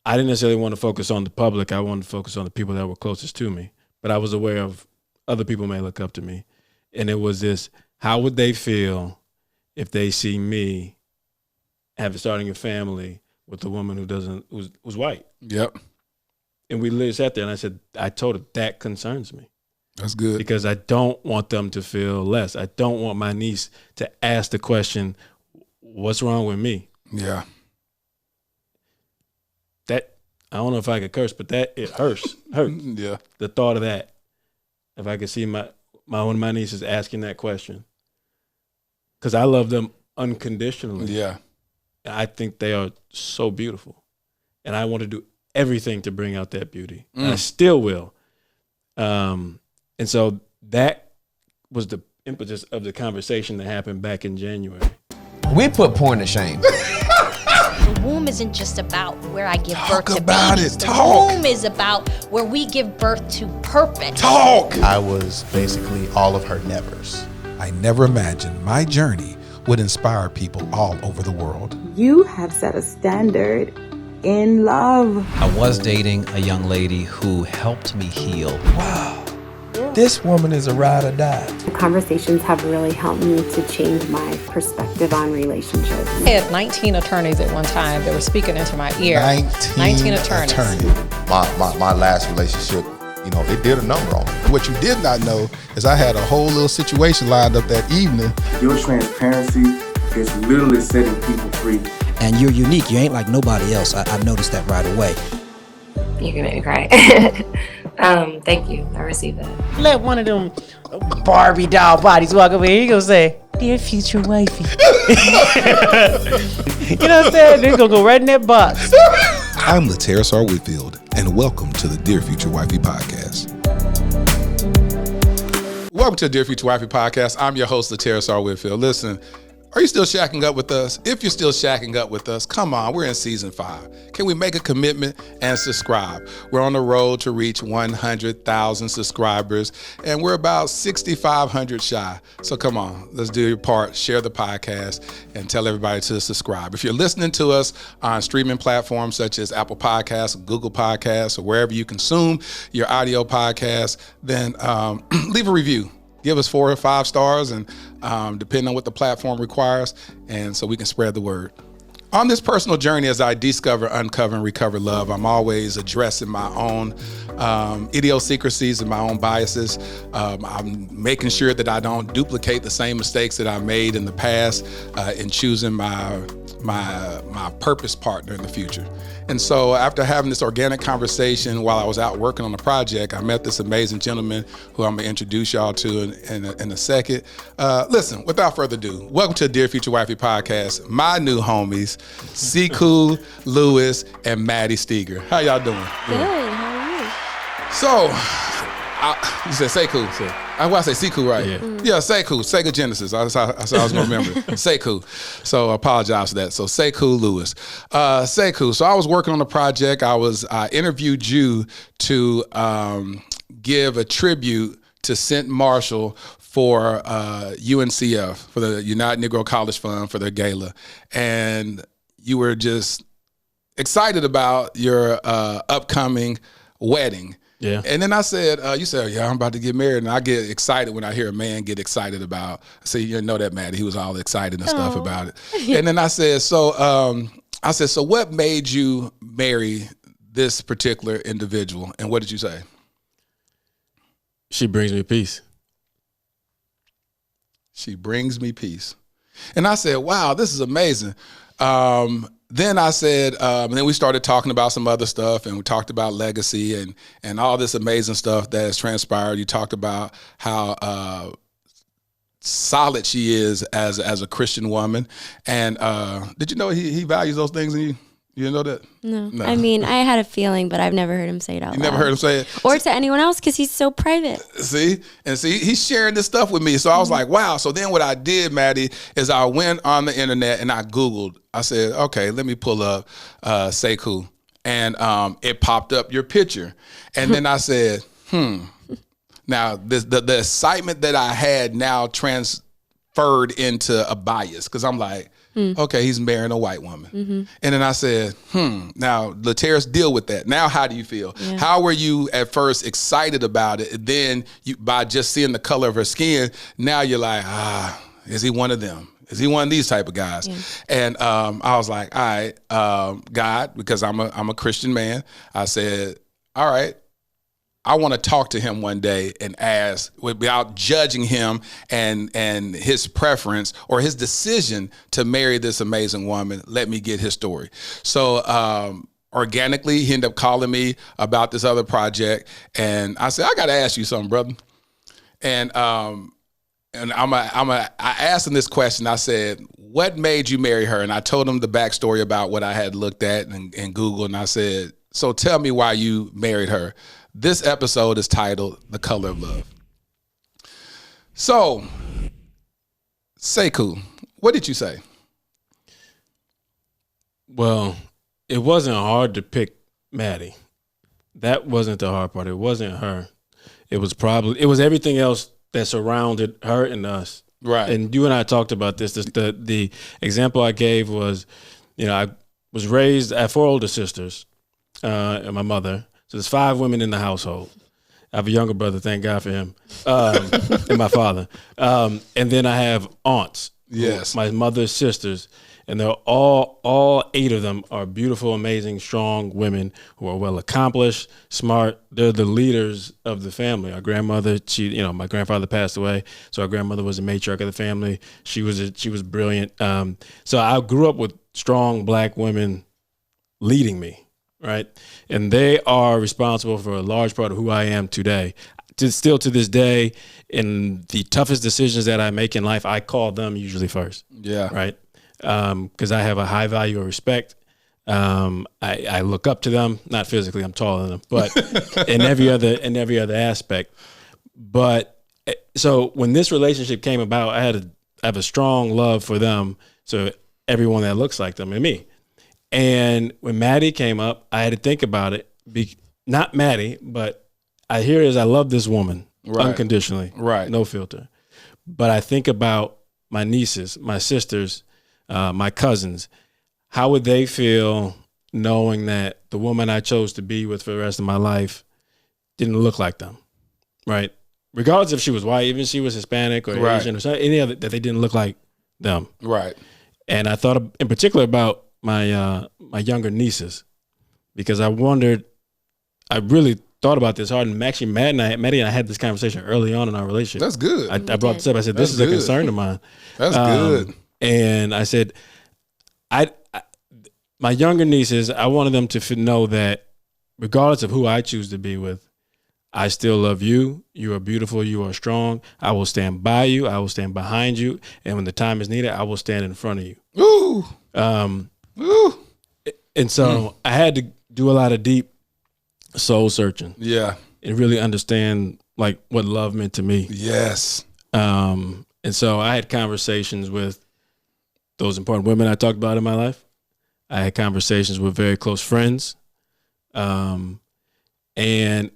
I didn't necessarily want to focus on the public. I wanted to focus on the people that were closest to me. But I was aware of other people may look up to me. And it was this, how would they feel if they see me starting a family with a woman who's white? Yep. And we literally sat there and I told her, that concerns me. That's good. Because I don't want them to feel less. I don't want my niece to ask the question, what's wrong with me? Yeah. That, I don't know if I could curse, but that, it hurts. Yeah. The thought of that. If I could see one of my nieces asking that question. Because I love them unconditionally. Yeah. I think they are so beautiful. And I want to do everything to bring out that beauty. And I still will. And so that was the impetus of the conversation that happened back in January. We put porn to shame. The womb isn't just about where I give birth to babies. The womb is about where we give birth to purpose. I was basically all of her nevers. I never imagined my journey would inspire people all over the world. You have set a standard in love. I was dating a young lady who helped me heal. Wow, this woman is a ride or die. The conversations have really helped me to change my perspective on relationships. I had 19 attorneys at one time that were speaking into my ear. 19 attorneys. My last relationship, it did a number on me. What you did not know is I had a whole little situation lined up that evening. Your transparency is literally setting people free. And you're unique. You ain't like nobody else. I noticed that right away. You're gonna make me cry. Thank you. I received that. Let one of them Barbie doll bodies walk over here. He gonna say, "Dear future wifey." You know what I'm saying? They're gonna go right in that box. I'm Interracial Whitfield, and welcome to the Dear Future Wifey podcast. Welcome to the Dear Future Wifey podcast. I'm your host, Interracial Whitfield. Listen, are you still shacking up with us? If you're still shacking up with us, come on, we're in season 5. Can we make a commitment and subscribe? We're on the road to reach 100,000 subscribers, and we're about 6,500 shy. So come on, let's do your part, share the podcast, and tell everybody to subscribe. If you're listening to us on streaming platforms such as Apple Podcasts, Google Podcasts, or wherever you consume your audio podcasts, then leave a review. Give us 4 or 5 stars, and depending on what the platform requires, and so we can spread the word. On this personal journey, as I discover, uncover, and recover love, I'm always addressing my own idiosyncrasies and my own biases. I'm making sure that I don't duplicate the same mistakes that I made in the past in choosing my purpose partner in the future. And so after having this organic conversation while I was out working on the project, I met this amazing gentleman who I'm gonna introduce y'all to in a second. Listen, without further ado, welcome to the Dear Future Wifey podcast. My new homies, Sekou, Lewis, and Mattie Steger. How y'all doing? Good. How are you? So, you said Sekou. I want to say Sekou, right? Yeah, Sekou, Sega Genesis. That's how I was going to remember. Sekou. So I apologize for that. So Sekou Lewis. Sekou. So I was working on the project. I interviewed you to give a tribute to St. Marshall for UNCF, for the United Negro College Fund, for their gala. And you were just excited about your upcoming wedding. Yeah. And then I said, you said, yeah, I'm about to get married. And I get excited when I hear a man get excited about, see, you know that Mattie, he was all excited and stuff about it. And then I said, so what made you marry this particular individual? And what did you say? She brings me peace. She brings me peace. And I said, wow, this is amazing. Then I said, and then we started talking about some other stuff, and we talked about legacy and all this amazing stuff that has transpired. You talked about how solid she is as a Christian woman. And did you know he values those things in you? You didn't know that? No. I mean, I had a feeling, but I've never heard him say it out loud. You never heard him say it? Or to anyone else, because he's so private. See, he's sharing this stuff with me. So I was like, wow. So then what I did, Mattie, is I went on the internet and I Googled. I said, okay, let me pull up Sekou. And it popped up your picture. And then I said, Now, the excitement that I had now transferred into a bias, because I'm like, Okay, he's marrying a white woman. And then I said, now Lateris, deal with that. Now, how do you feel? Yeah. How were you at first excited about it? Then by just seeing the color of her skin, now you're like, is he one of them? Is he one of these type of guys? Yeah. And I was like, all right, God, because I'm a Christian man. I said, all right, I want to talk to him one day and ask, without judging him and his preference or his decision to marry this amazing woman, let me get his story. So organically, he ended up calling me about this other project. And I said, I got to ask you something, brother. And I asked him this question. I said, what made you marry her? And I told him the backstory about what I had looked at and Googled. And I said, so tell me why you married her. This episode is titled The Color of Love. So, Sekou, what did you say? Well, it wasn't hard to pick Mattie. That wasn't the hard part. It wasn't her. It was everything else that surrounded her and us. Right. And you and I talked about this. The example I gave was, I was raised, I have 4 older sisters and my mother. So there's 5 women in the household. I have a younger brother, thank God for him, and my father. And then I have aunts. Yes. My mother's sisters. And they're all 8 of them are beautiful, amazing, strong women who are well accomplished, smart. They're the leaders of the family. Our grandmother, my grandfather passed away, so our grandmother was the matriarch of the family. She was brilliant. So I grew up with strong Black women leading me. Right. And they are responsible for a large part of who I am today. Still to this day, in the toughest decisions that I make in life, I call them usually first. Yeah. Right. Because I have a high value of respect. I look up to them, not physically, I'm taller than them, but in every other aspect. But so when this relationship came about, I have a strong love for them. So everyone that looks like them and me. And when Mattie came up, I had to think about it. Not Mattie, but I love this woman unconditionally, right? No filter. But I think about my nieces, my sisters, my cousins. How would they feel knowing that the woman I chose to be with for the rest of my life didn't look like them, right? Regardless if she was white, even if she was Hispanic or Asian or something, any other, that they didn't look like them, right? And I thought in particular about my younger nieces, because I really thought about this hard, and actually Mattie and I had this conversation early on in our relationship. That's good. I brought this up. I said, this is a concern of mine. That's good. And I said, my younger nieces, I wanted them to know that regardless of who I choose to be with, I still love you. You are beautiful. You are strong. I will stand by you. I will stand behind you. And when the time is needed, I will stand in front of you. Ooh. Ooh. And so I had to do a lot of deep soul searching. Yeah. And really understand like what love meant to me. Yes. And so I had conversations with those important women I talked about in my life. I had conversations with very close friends. And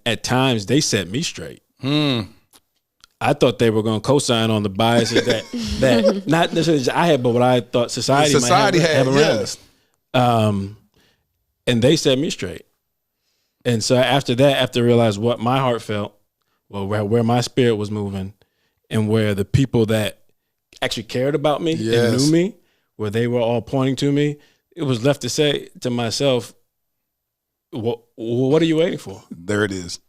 at times they set me straight. I thought they were going to co-sign on the biases that not necessarily I had, but what I thought society might have around us. And they set me straight. And so after that, after I realized what my heart felt, well, where my spirit was moving, and where the people that actually cared about me and knew me, where they were all pointing to me, it was left to say to myself, what are you waiting for? There it is.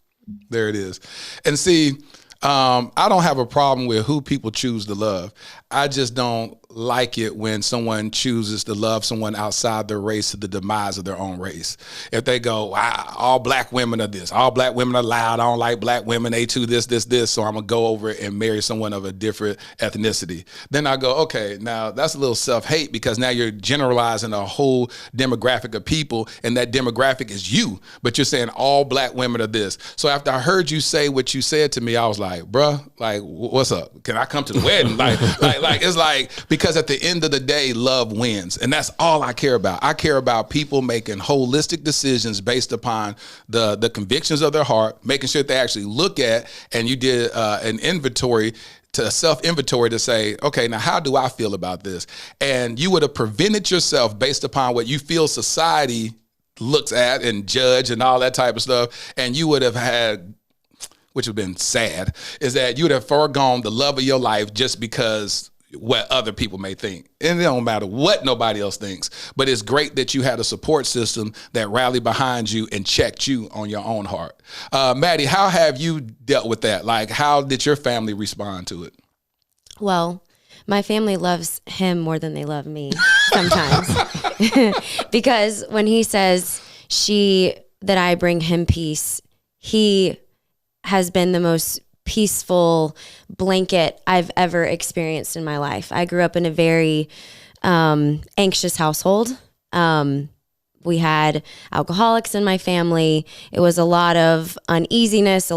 There it is. And see, I don't have a problem with who people choose to love. I just don't like it when someone chooses to love someone outside their race to the demise of their own race. If they go, wow, all Black women are this, all Black women are loud, I don't like Black women, they too this, so I'm going to go over and marry someone of a different ethnicity. Then I go, okay, now that's a little self-hate, because now you're generalizing a whole demographic of people, and that demographic is you, but you're saying all Black women are this. So after I heard you say what you said to me, I was like, bruh, like, what's up? Can I come to the wedding? Like, it's like, because at the end of the day, love wins. And that's all I care about. I care about people making holistic decisions based upon the convictions of their heart, making sure they actually look at, and you did an inventory to a self-inventory to say, okay, now how do I feel about this? And you would have prevented yourself based upon what you feel society looks at and judge and all that type of stuff. And you would have had, which would have been sad, is that you would have foregone the love of your life just because what other people may think. And it don't matter what nobody else thinks, but it's great that you had a support system that rallied behind you and checked you on your own heart. Mattie, how have you dealt with that? Like, how did your family respond to it? Well, my family loves him more than they love me sometimes. Because when he says that I bring him peace, he has been the most peaceful blanket I've ever experienced in my life. I grew up in a very anxious household. We had alcoholics in my family. It was a lot of uneasiness,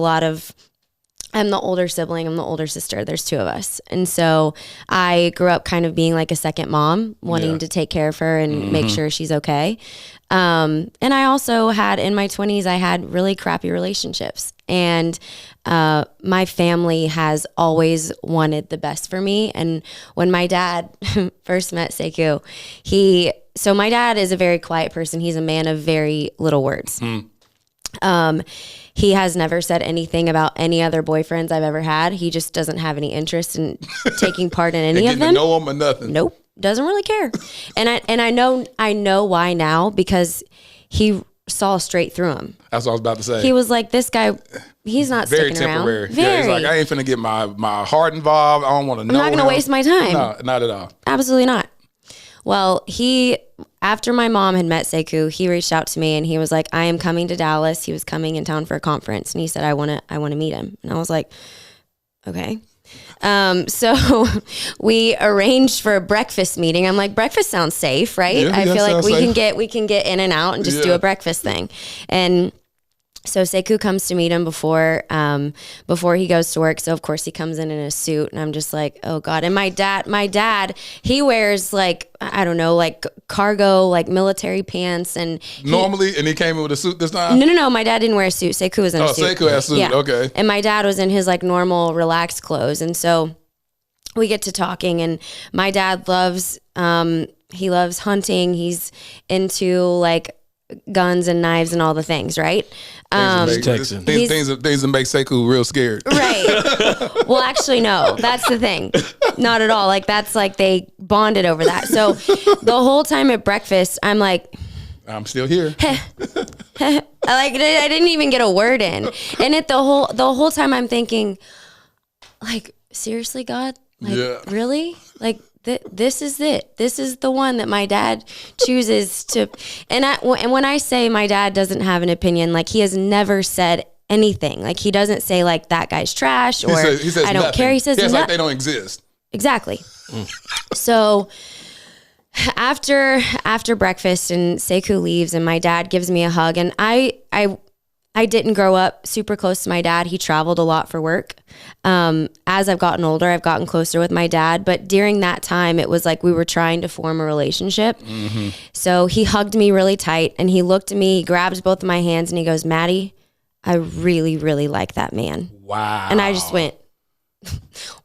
I'm the older sibling, I'm the older sister. There's two of us. And so I grew up kind of being like a second mom, wanting to take care of her and make sure she's okay. And I also had, in my 20s, I had really crappy relationships. And my family has always wanted the best for me. And when my dad first met Sekou, so my dad is a very quiet person. He's a man of very little words. He has never said anything about any other boyfriends I've ever had. He just doesn't have any interest in taking part in any of them. Know him or nothing. Nope, doesn't really care. And I know why now, because he saw straight through him. That's what I was about to say. He was like, this guy, he's not very sticking temporary. around. Yeah, he's like, I ain't finna get my heart involved. I don't want to know. I'm not going to waste my time. No, not at all. Absolutely not. Well, after my mom had met Sekou, he reached out to me and he was like, I am coming to Dallas. He was coming in town for a conference and he said, I want to meet him. And I was like, okay. So we arranged for a breakfast meeting. I'm like, breakfast sounds safe, right? Yeah, I feel like we can get in and out and just do Yeah. a breakfast thing. And so Sekou comes to meet him before he goes to work. So of course he comes in a suit and I'm just like, oh God. And my dad, he wears like, I don't know, like cargo, like military pants. And Normally, and he came in with a suit this time? No. My dad didn't wear a suit. Sekou was in a suit. Sekou had a suit. Yeah. Okay. And my dad was in his like normal relaxed clothes. And so we get to talking and my dad loves hunting. He's into like guns and knives and all the things, right? Things that make Sekou real scared. Right. Well, actually, no. That's the thing. Not at all. Like, that's like they bonded over that. So the whole time at breakfast, I'm like, I'm still here. like, I didn't even get a word in. And the whole time I'm thinking, like, seriously, God? Like, really? Like, this is it. This is the one that my dad chooses to. And when I say my dad doesn't have an opinion, like he has never said anything. Like he doesn't say like that guy's trash or he says I don't nothing. care. He says like they don't exist. Exactly. So after breakfast and Sekou leaves and my dad gives me a hug and I didn't grow up super close to my dad. He traveled a lot for work. As I've gotten older, I've gotten closer with my dad. But during that time, it was like we were trying to form a relationship. Mm-hmm. So he hugged me really tight and he looked at me, he grabbed both of my hands and he goes, Mattie, I really, really like that man. Wow. And I just went,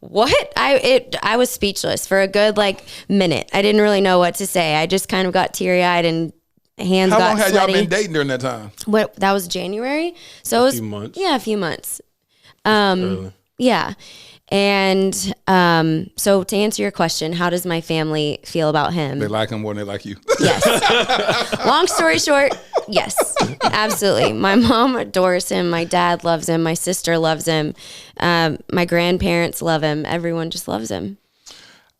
what? I was speechless for a good like minute. I didn't really know what to say. I just kind of got teary-eyed and hands got sweaty. How long had y'all been dating during that time? That was January. So it was a few months. Yeah, a few months. Yeah. And so to answer your question, how does my family feel about him? They like him more than they like you. Yes. Long story short, yes, absolutely. My mom adores him. My dad loves him. My sister loves him. My grandparents love him. Everyone just loves him.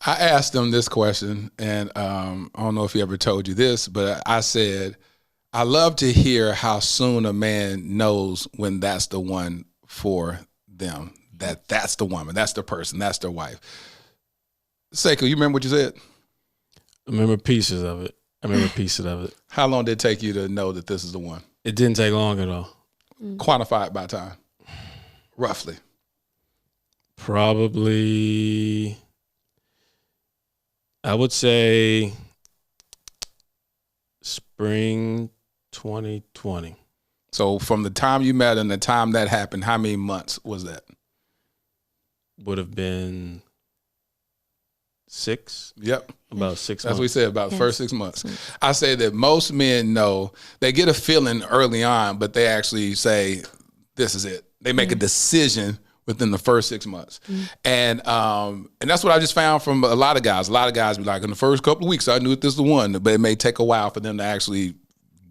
I asked him this question, and I don't know if he ever told you this, but I said, I love to hear how soon a man knows when that's the one for them, that's the woman, that's the person, that's their wife. Sekou, you remember what you said? I remember pieces of it. How long did it take you to know that this is the one? It didn't take long at all. Quantify it by time, roughly. Probably, I would say spring 2020. So from the time you met and the time that happened, how many months was that? would have been 6. Yep. About 6 months. That's what we said about the first 6 months. I say that most men know, they get a feeling early on, but they actually say, this is it. They make a decision within the first 6 months. And that's what I just found from a lot of guys. A lot of guys be like, in the first couple of weeks, I knew this was the one, but it may take a while for them to actually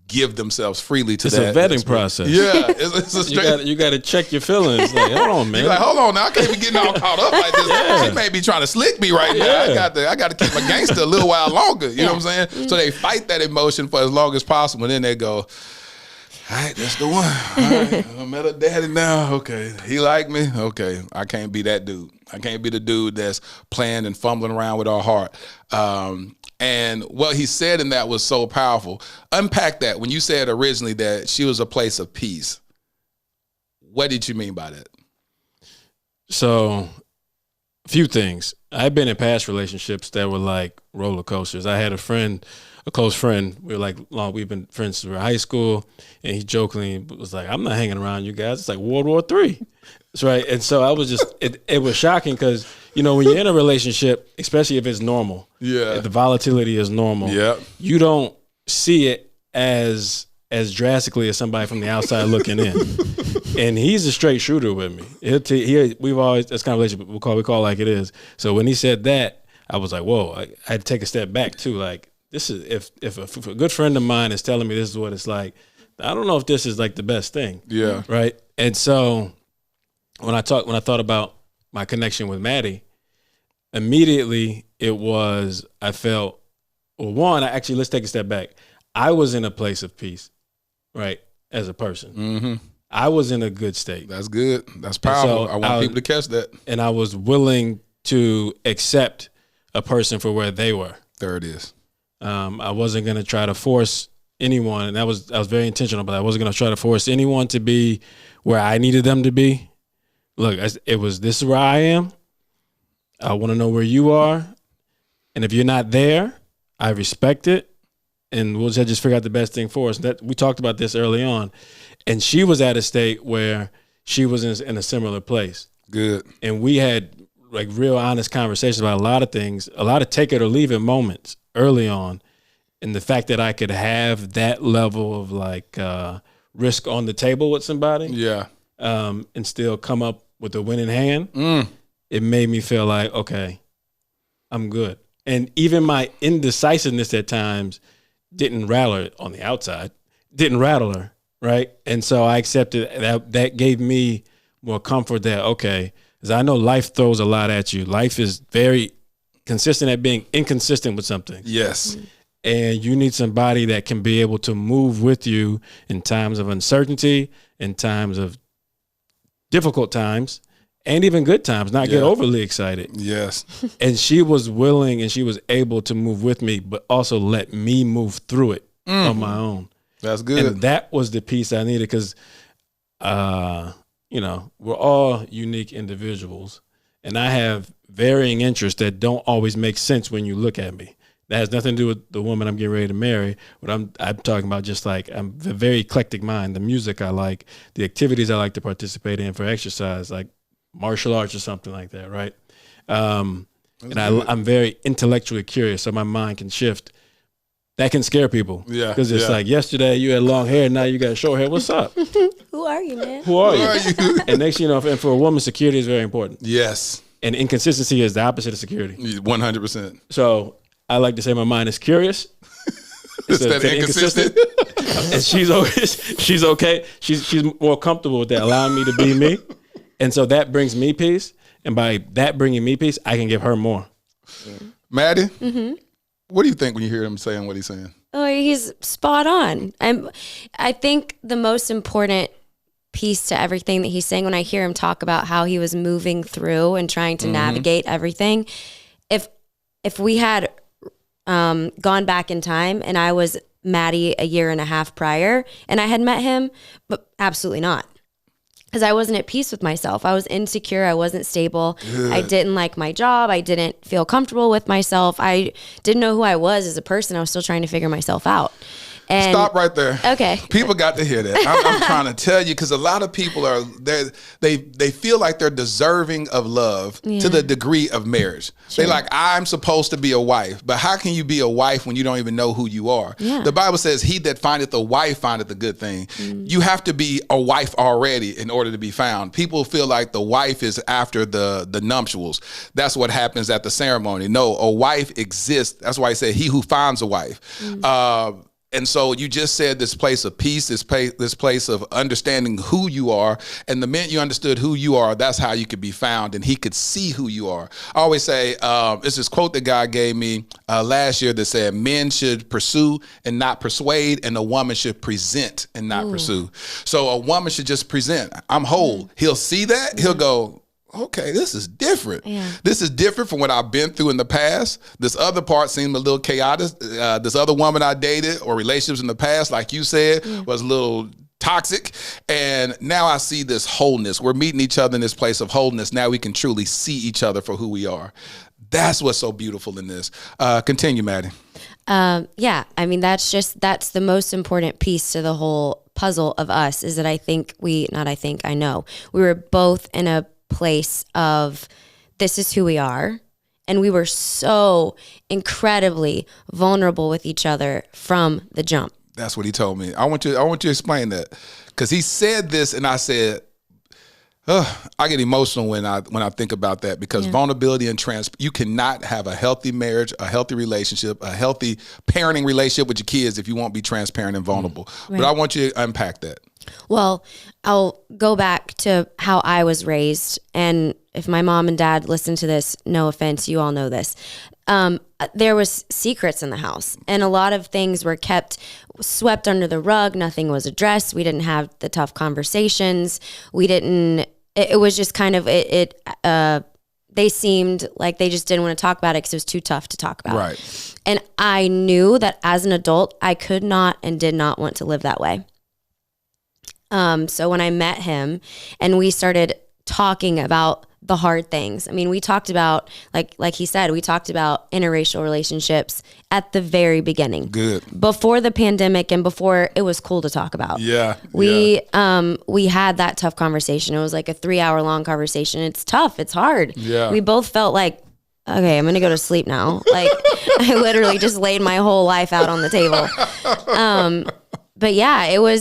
give themselves freely to that. It's a vetting process. Yeah. It's a straight. You got to check your feelings. Like, hold on, man. You're like, hold on now. I can't be getting all caught up like this. She may be trying to slick me right now. I got to keep my gangster a little while longer. You know what I'm saying? So they fight that emotion for as long as possible. And then they go, all right, that's the one. All right, I met her daddy now. Okay. He like me. Okay. I can't be that dude. I can't be the dude that's playing and fumbling around with our heart. And what he said in that was so powerful. Unpack that. When you said originally that she was a place of peace, what did you mean by that? So, a few things. I've been in past relationships that were like roller coasters. I had a close friend. We've been friends since we were high school, and he jokingly was like, "I'm not hanging around you guys. It's like World War III." That's right. And so I was just, it was shocking because, when you're in a relationship, especially if it's normal, if the volatility is normal, you don't see it as drastically as somebody from the outside looking in. And he's a straight shooter with me. We've always, that's kind of relationship we call like it is. So when he said that, I was like, whoa, I had to take a step back too. Like, this is, if a good friend of mine is telling me this is what it's like, I don't know if this is like the best thing. Yeah. Right. And so when I thought about my connection with Mattie, immediately I felt, let's take a step back. I was in a place of peace, right, as a person. Mm-hmm. I was in a good state. That's good. That's powerful. So I want people to catch that. And I was willing to accept a person for where they were. There it is. I wasn't going to try to force anyone, and I was very intentional about that. I wasn't going to try to force anyone to be where I needed them to be. Look, this is where I am. I want to know where you are. And if you're not there, I respect it. And we'll just figure out the best thing for us. We talked about this early on. And she was at a state where she was in a similar place. Good. And we had like real honest conversations about a lot of things, a lot of take it or leave it moments early on. And the fact that I could have that level of like risk on the table with somebody. Yeah. And still come up with a winning hand. It made me feel like, okay, I'm good. And even my indecisiveness at times didn't rattle her on the outside, didn't rattle her, right? And so I accepted that gave me more comfort that, okay, because I know life throws a lot at you. Life is very consistent at being inconsistent with something. Yes. And you need somebody that can be able to move with you in times of uncertainty, in times of difficult times, and even good times, not get overly excited. Yes. And she was willing and she was able to move with me, but also let me move through it on my own. That's good. And that was the piece I needed because, we're all unique individuals. And I have varying interests that don't always make sense when you look at me. That has nothing to do with the woman I'm getting ready to marry. But I'm talking about just like I'm a very eclectic mind. The music I like, the activities I like to participate in for exercise, like martial arts or something like that, right? And I'm very intellectually curious, so my mind can shift. That can scare people. Yeah. Because it's like yesterday you had long hair, now you got short hair. What's up? Who are you, man? Who are you? And next, and for a woman, security is very important. Yes. And inconsistency is the opposite of security. 100%. So I like to say my mind is curious. Instead of inconsistent. And she's okay. She's more comfortable with that, allowing me to be me. And so that brings me peace. And by that bringing me peace, I can give her more. Mattie, what do you think when you hear him saying what he's saying? Oh, he's spot on. I think the most important piece to everything that he's saying when I hear him talk about how he was moving through and trying to navigate everything, if we had gone back in time and I was Mattie a year and a half prior and I had met him, but absolutely not. Because I wasn't at peace with myself. I was insecure. I wasn't stable. Good. I didn't like my job. I didn't feel comfortable with myself. I didn't know who I was as a person. I was still trying to figure myself out. And stop right there. Okay. People got to hear that. I'm trying to tell you, because a lot of people are they feel like they're deserving of love to the degree of marriage. Sure. They like, I'm supposed to be a wife, but how can you be a wife when you don't even know who you are? Yeah. The Bible says, he that findeth a wife findeth a good thing. You have to be a wife already in order to be found. People feel like the wife is after the nuptials. That's what happens at the ceremony. No, a wife exists. That's why he said, he who finds a wife. And so you just said this place of peace, this place of understanding who you are. And the minute you understood who you are, that's how you could be found, and he could see who you are. I always say, it's this quote that God gave me last year that said, men should pursue and not persuade, and a woman should present and not pursue. So a woman should just present. I'm whole. He'll see that. He'll go, okay, this is different. Yeah. This is different from what I've been through in the past. This other part seemed a little chaotic. This other woman I dated or relationships in the past, like you said, was a little toxic. And now I see this wholeness. We're meeting each other in this place of wholeness. Now we can truly see each other for who we are. That's what's so beautiful in this. Continue, Mattie. Yeah, I mean, that's the most important piece to the whole puzzle of us, is that I know we were both in a place of, this is who we are, and we were so incredibly vulnerable with each other from the jump. That's what he told me. I want you to explain that, because he said this, and I said, I get emotional when I think about that, because vulnerability and you cannot have a healthy marriage, a healthy relationship, a healthy parenting relationship with your kids if you won't be transparent and vulnerable. Right. But I want you to unpack that. Well, I'll go back to how I was raised. And if my mom and dad listen to this, no offense, you all know this. There was secrets in the house, and a lot of things were swept under the rug. Nothing was addressed. We didn't have the tough conversations. It was just kind of, they seemed like they just didn't want to talk about it because it was too tough to talk about. Right. And I knew that as an adult, I could not and did not want to live that way. So when I met him and we started talking about the hard things, I mean, we talked about, like he said, we talked about interracial relationships at the very beginning. Good. Before the pandemic and before it was cool to talk about. Yeah. We had that tough conversation. It was like a 3-hour long conversation. It's tough. It's hard. Yeah. We both felt like, okay, I'm going to go to sleep now. Like, I literally just laid my whole life out on the table. But yeah,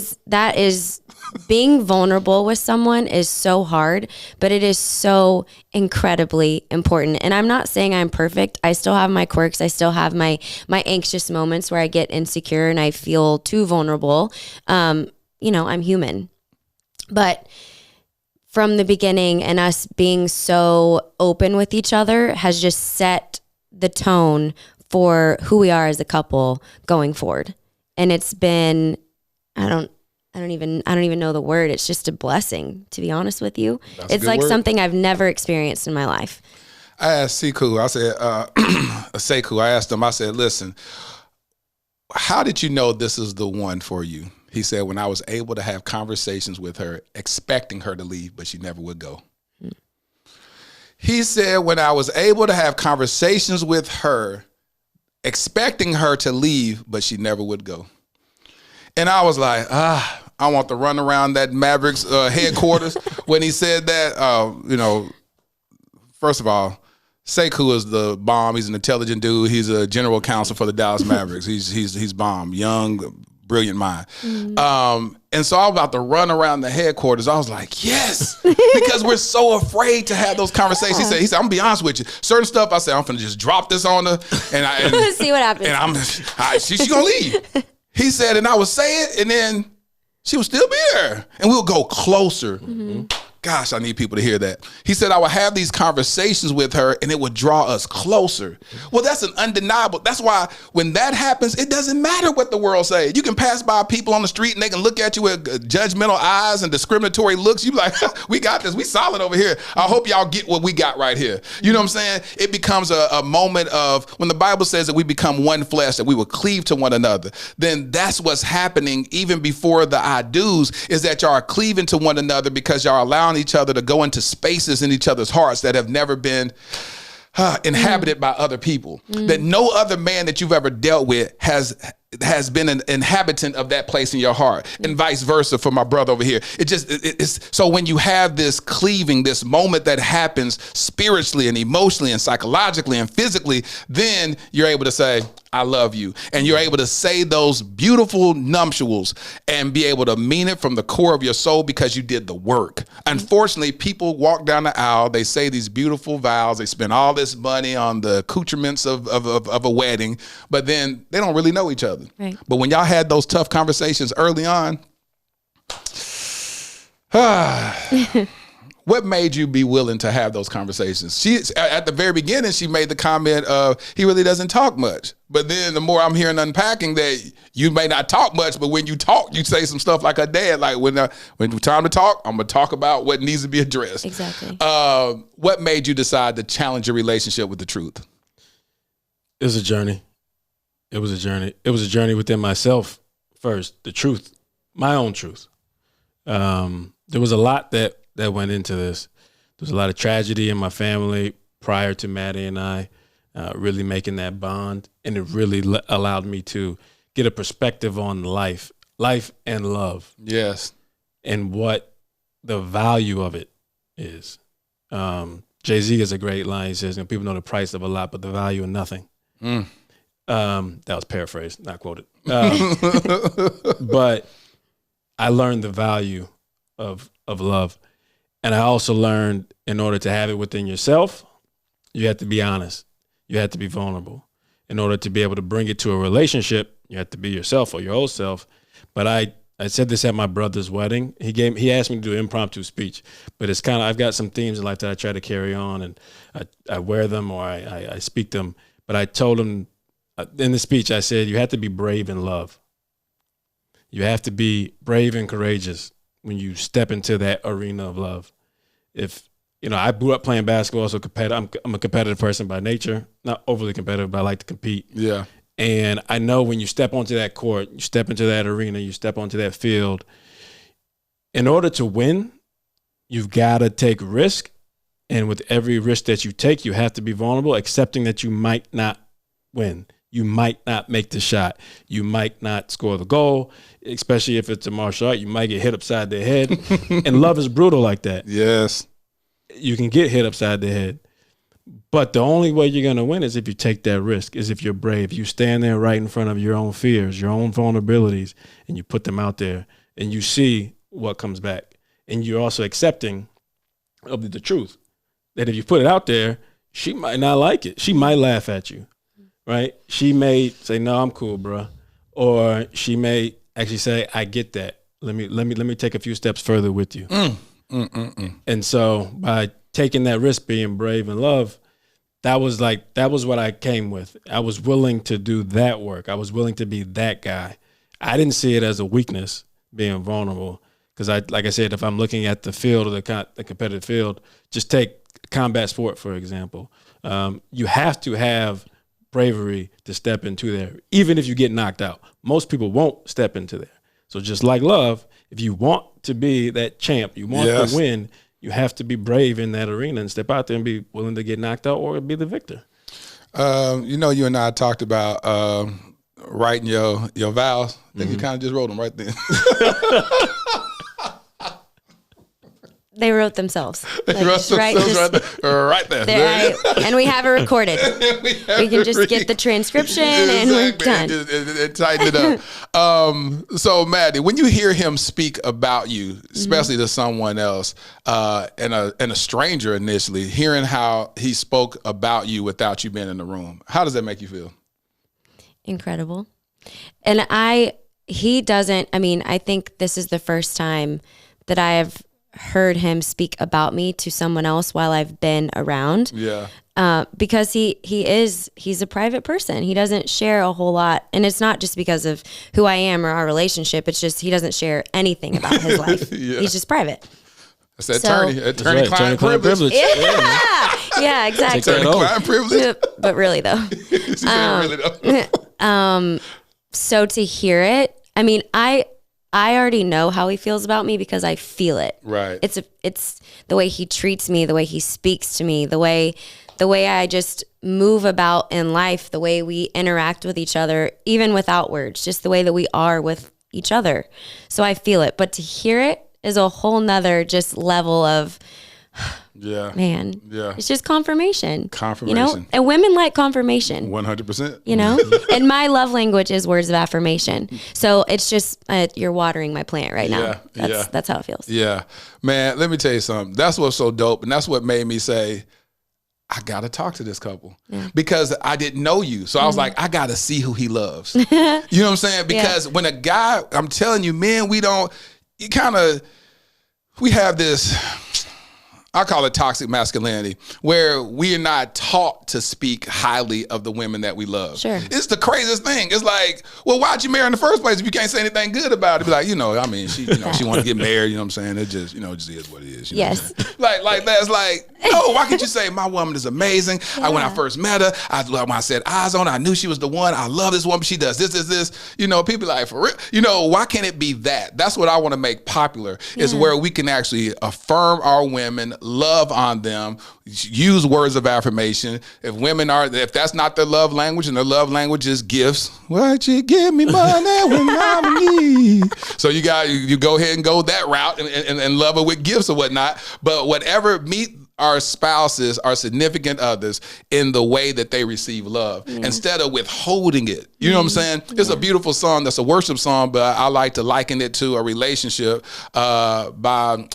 being vulnerable with someone is so hard, but it is so incredibly important. And I'm not saying I'm perfect. I still have my quirks. I still have my anxious moments where I get insecure and I feel too vulnerable. I'm human. But from the beginning, and us being so open with each other has just set the tone for who we are as a couple going forward. And it's been, I don't even know the word. It's just a blessing, to be honest with you. It's like something I've never experienced in my life. I asked Sekou, I asked him, I said, listen, how did you know this is the one for you? He said, when I was able to have conversations with her, expecting her to leave, but she never would go. He said, when I was able to have conversations with her, expecting her to leave, but she never would go. And I was like, I want to run around that Mavericks headquarters when he said that. First of all, Sekou is the bomb. He's an intelligent dude. He's a general counsel for the Dallas Mavericks. He's bomb, young, brilliant mind. And so I was about to run around the headquarters. I was like, yes, because we're so afraid to have those conversations. He said, I'm gonna be honest with you. Certain stuff, I said, I'm gonna just drop this on her and see what happens. And she's gonna leave. He said, and I would say it, and then she would still be there, and we'll go closer. Mm-hmm. Gosh, I need people to hear that. He said, I would have these conversations with her, and it would draw us closer. Well, that's an undeniable. That's why when that happens, it doesn't matter what the world says. You can pass by people on the street, and they can look at you with judgmental eyes and discriminatory looks. You like, we got this. We solid over here. I hope y'all get what we got right here. You know what I'm saying? It becomes a moment of, when the Bible says that we become one flesh, that we will cleave to one another, then that's what's happening even before the I do's, is that y'all are cleaving to one another because y'all are allowing each other to go into spaces in each other's hearts that have never been inhabited by other people. That no other man that you've ever dealt with has has been an inhabitant of that place in your heart, and vice versa for my brother over here. It's so when you have this cleaving, this moment that happens spiritually and emotionally and psychologically and physically, then you're able to say, I love you. And you're able to say those beautiful nuptials and be able to mean it from the core of your soul because you did the work. Unfortunately, people walk down the aisle, they say these beautiful vows, they spend all this money on the accoutrements of a wedding, but then they don't really know each other. Right. But when y'all had those tough conversations early on, what made you be willing to have those conversations? She, at the very beginning, she made the comment of, he really doesn't talk much. But then the more I'm hearing unpacking that you may not talk much, but when you talk, you say some stuff like her dad, like when it's time to talk, I'm going to talk about what needs to be addressed. Exactly. What made you decide to challenge your relationship with the truth? It was a journey. It was a journey. It was a journey within myself first, the truth, my own truth. There was a lot that went into this. There was a lot of tragedy in my family prior to Mattie and I really making that bond. And it really allowed me to get a perspective on life and love. Yes. And what the value of it is. Jay-Z has a great line. He says, people know the price of a lot, but the value of nothing. That was paraphrased, not quoted. But I learned the value of love. And I also learned in order to have it within yourself, you have to be honest. You have to be vulnerable. In order to be able to bring it to a relationship, you have to be yourself or your old self. But I said this at my brother's wedding. He asked me to do an impromptu speech, but it's kind of, I've got some themes in life that I try to carry on, and I wear them or I speak them. But I told him in the speech, I said, you have to be brave in love. You have to be brave and courageous when you step into that arena of love. I grew up playing basketball, so I'm a competitive person by nature, not overly competitive, but I like to compete. Yeah. And I know when you step onto that court, you step into that arena, you step onto that field, in order to win, you've got to take risk. And with every risk that you take, you have to be vulnerable, accepting that you might not win. You might not make the shot. You might not score the goal, especially if it's a martial art. You might get hit upside the head. And love is brutal like that. Yes. You can get hit upside the head. But the only way you're going to win is if you take that risk, is if you're brave. You stand there right in front of your own fears, your own vulnerabilities, and you put them out there, and you see what comes back. And you're also accepting of the truth, that if you put it out there, she might not like it. She might laugh at you, right? She may say, no, I'm cool, bro. Or she may actually say, I get that. Let me take a few steps further with you. And so by taking that risk, being brave in love, that was what I came with. I was willing to do that work. I was willing to be that guy. I didn't see it as a weakness, being vulnerable. Because like I said, if I'm looking at the field, or the competitive field, just take combat sport, for example. You have to have bravery to step into there, even if you get knocked out. Most people won't step into there. So just like love, if you want to be that champ, you want to win, you have to be brave in that arena and step out there and be willing to get knocked out or be the victor. You and I talked about writing your vows. I think you kind of just wrote them right then. They wrote themselves. Right there. And we have it recorded. We can just get the transcription and we're done. And tighten it up. So, Mattie, when you hear him speak about you, especially to someone else, and a stranger initially, hearing how he spoke about you without you being in the room, how does that make you feel? Incredible. And I think this is the first time that I have heard him speak about me to someone else while I've been around. Yeah. Because he's a private person. He doesn't share a whole lot. And it's not just because of who I am or our relationship. It's just he doesn't share anything about his life. Yeah. He's just private. That's attorney-client privilege. Yeah, exactly. Attorney-client privilege. But really though. So to hear it, I I already know how he feels about me because I feel it. Right. It's the way he treats me, the way he speaks to me, the way I just move about in life, the way we interact with each other, even without words, just the way that we are with each other. So I feel it. But to hear it is a whole nother just level of, man, it's just confirmation. You know, and women like confirmation. 100%. You know, and my love language is words of affirmation. So it's just you're watering my plant right now. That's how it feels. Yeah, man. Let me tell you something. That's what's so dope, and that's what made me say, I gotta talk to this couple because I didn't know you. So I was like, I gotta see who he loves. You know what I'm saying? Because when a guy, I'm telling you, men, we have this, I call it toxic masculinity, where we are not taught to speak highly of the women that we love. Sure. It's the craziest thing. It's like, well, why'd you marry her in the first place if you can't say anything good about it? Be like, she wanted to get married, you know what I'm saying? It just, it just is what it is. You know yes. Like that's like, no, why can't you say my woman is amazing? When I first met her, when I set eyes on her, I knew she was the one. I love this woman. She does this. People like, for real? Why can't it be that? That's what I want to make popular is where we can actually affirm our women, love on them, use words of affirmation. If that's not their love language and their love language is gifts, why'd you give me money when I'm in need? So you go ahead and go that route and love her with gifts or whatnot. But whatever, meet our spouses, our significant others in the way that they receive love instead of withholding it. You know what I'm saying? It's a beautiful song. That's a worship song, but I like to liken it to a relationship by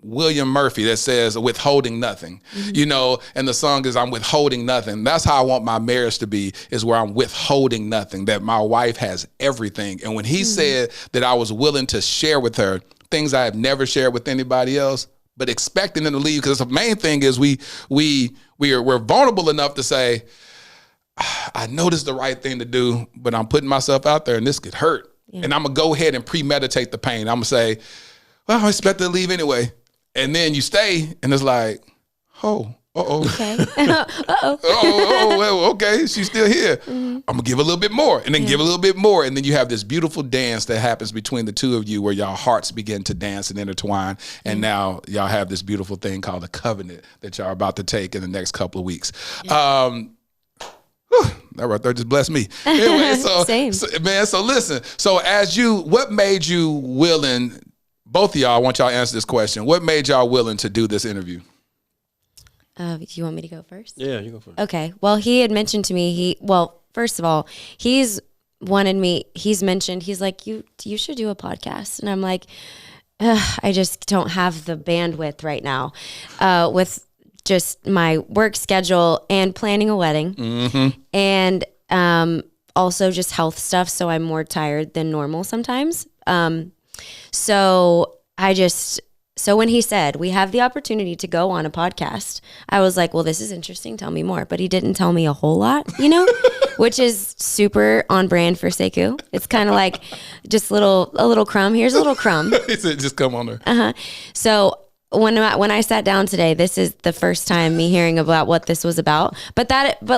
William Murphy that says withholding nothing, and the song is I'm withholding nothing. That's how I want my marriage to be, is where I'm withholding nothing, that my wife has everything. And when he said that I was willing to share with her things I have never shared with anybody else, but expecting them to leave, because the main thing is we're vulnerable enough to say, I know this is the right thing to do, but I'm putting myself out there and this could hurt. And I'm gonna go ahead and premeditate the pain. I'm gonna say, well, I expect to leave anyway. And then you stay, and it's like, okay, okay, she's still here. I'm gonna give a little bit more, and then give a little bit more, and then you have this beautiful dance that happens between the two of you, where y'all hearts begin to dance and intertwine, and now y'all have this beautiful thing called a covenant that y'all are about to take in the next couple of weeks. That right there just blessed me. Anyway, so listen. So what made you willing? Both of y'all, I want y'all to answer this question. What made y'all willing to do this interview? Do you want me to go first? Yeah, you go first. Okay. Well, he had mentioned to me, first of all, he's mentioned, he's like, you should do a podcast. And I'm like, I just don't have the bandwidth right now with just my work schedule and planning a wedding and also just health stuff. So I'm more tired than normal sometimes. So when he said, we have the opportunity to go on a podcast, I was like, well, this is interesting. Tell me more. But he didn't tell me a whole lot, which is super on brand for Sekou. It's kind of like just a little crumb. Here's a little crumb. He said, just come on there. So when I sat down today, this is the first time me hearing about what this was about. But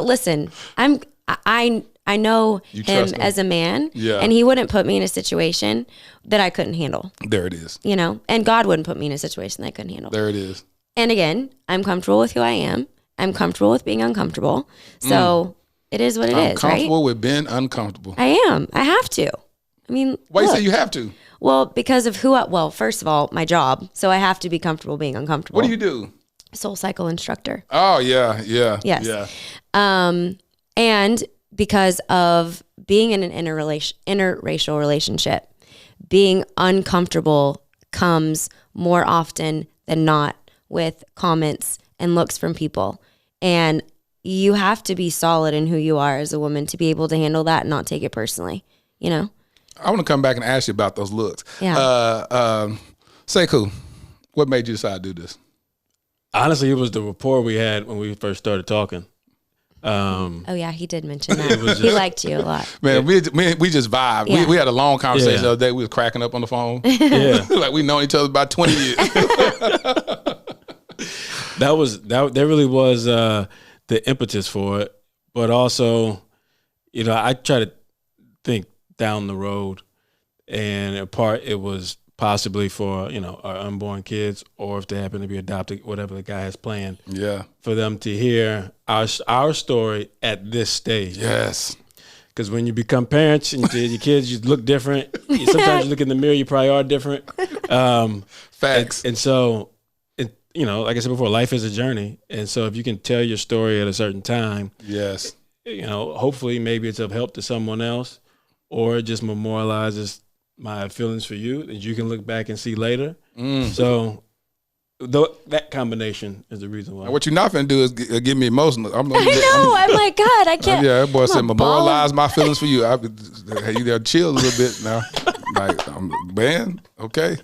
listen, I know him as a man, and he wouldn't put me in a situation that I couldn't handle. There it is. And God wouldn't put me in a situation that I couldn't handle. There it is. And again, I'm comfortable with who I am. I'm comfortable with being uncomfortable. So it is what it is, right? I'm comfortable with being uncomfortable. I am. I have to. I mean, why you say you have to? Well, because of first of all, my job. So I have to be comfortable being uncomfortable. What do you do? Soul cycle instructor. Oh, yeah. Yes. Yeah. And because of being in an interracial relationship, being uncomfortable comes more often than not with comments and looks from people. And you have to be solid in who you are as a woman to be able to handle that and not take it personally, I want to come back and ask you about those looks. Yeah. Sekou, what made you decide to do this? Honestly, it was the rapport we had when we first started talking. He did mention that. He liked you a lot. Man, we just vibed. Yeah. We had a long conversation the other day. We was cracking up on the phone. Yeah. Like we known each other about 20 years. That really was the impetus for it. But also, I try to think down the road. and in part it was possibly for, you know, our unborn kids, or if they happen to be adopted, whatever the guy has planned. Yeah. For them to hear our story at this stage. Yes. Because when you become parents and your kids, you look different. Sometimes you look in the mirror, you probably are different. Facts. And so, you know, like I said before, life is a journey. And so if you can tell your story at a certain time, yes, you know, hopefully maybe it's of help to someone else, or it just memorializes my feelings for you that you can look back and see later. So that combination is the reason why. And what you're not going to do is get me emotional. I'm like, God, I can't. Yeah, that boy said, memorialize my feelings for you. You there chill a little bit now. Like, man, okay.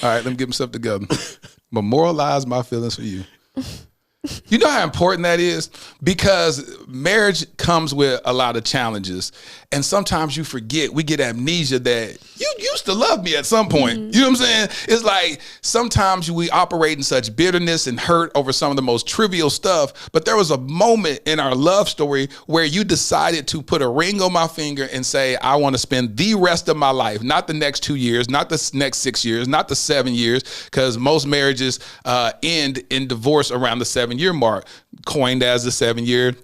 All right, let me get myself together. Memorialize my feelings for you. You know how important that is? Because marriage comes with a lot of challenges. And sometimes you forget, we get amnesia that you used to love me at some point. You know what I'm saying? It's like sometimes we operate in such bitterness and hurt over some of the most trivial stuff. But there was a moment in our love story where you decided to put a ring on my finger and say, I want to spend the rest of my life, not the next 2 years, not the next 6 years, not the 7 years, because most marriages end in divorce around the 7-year mark, coined as the 7-year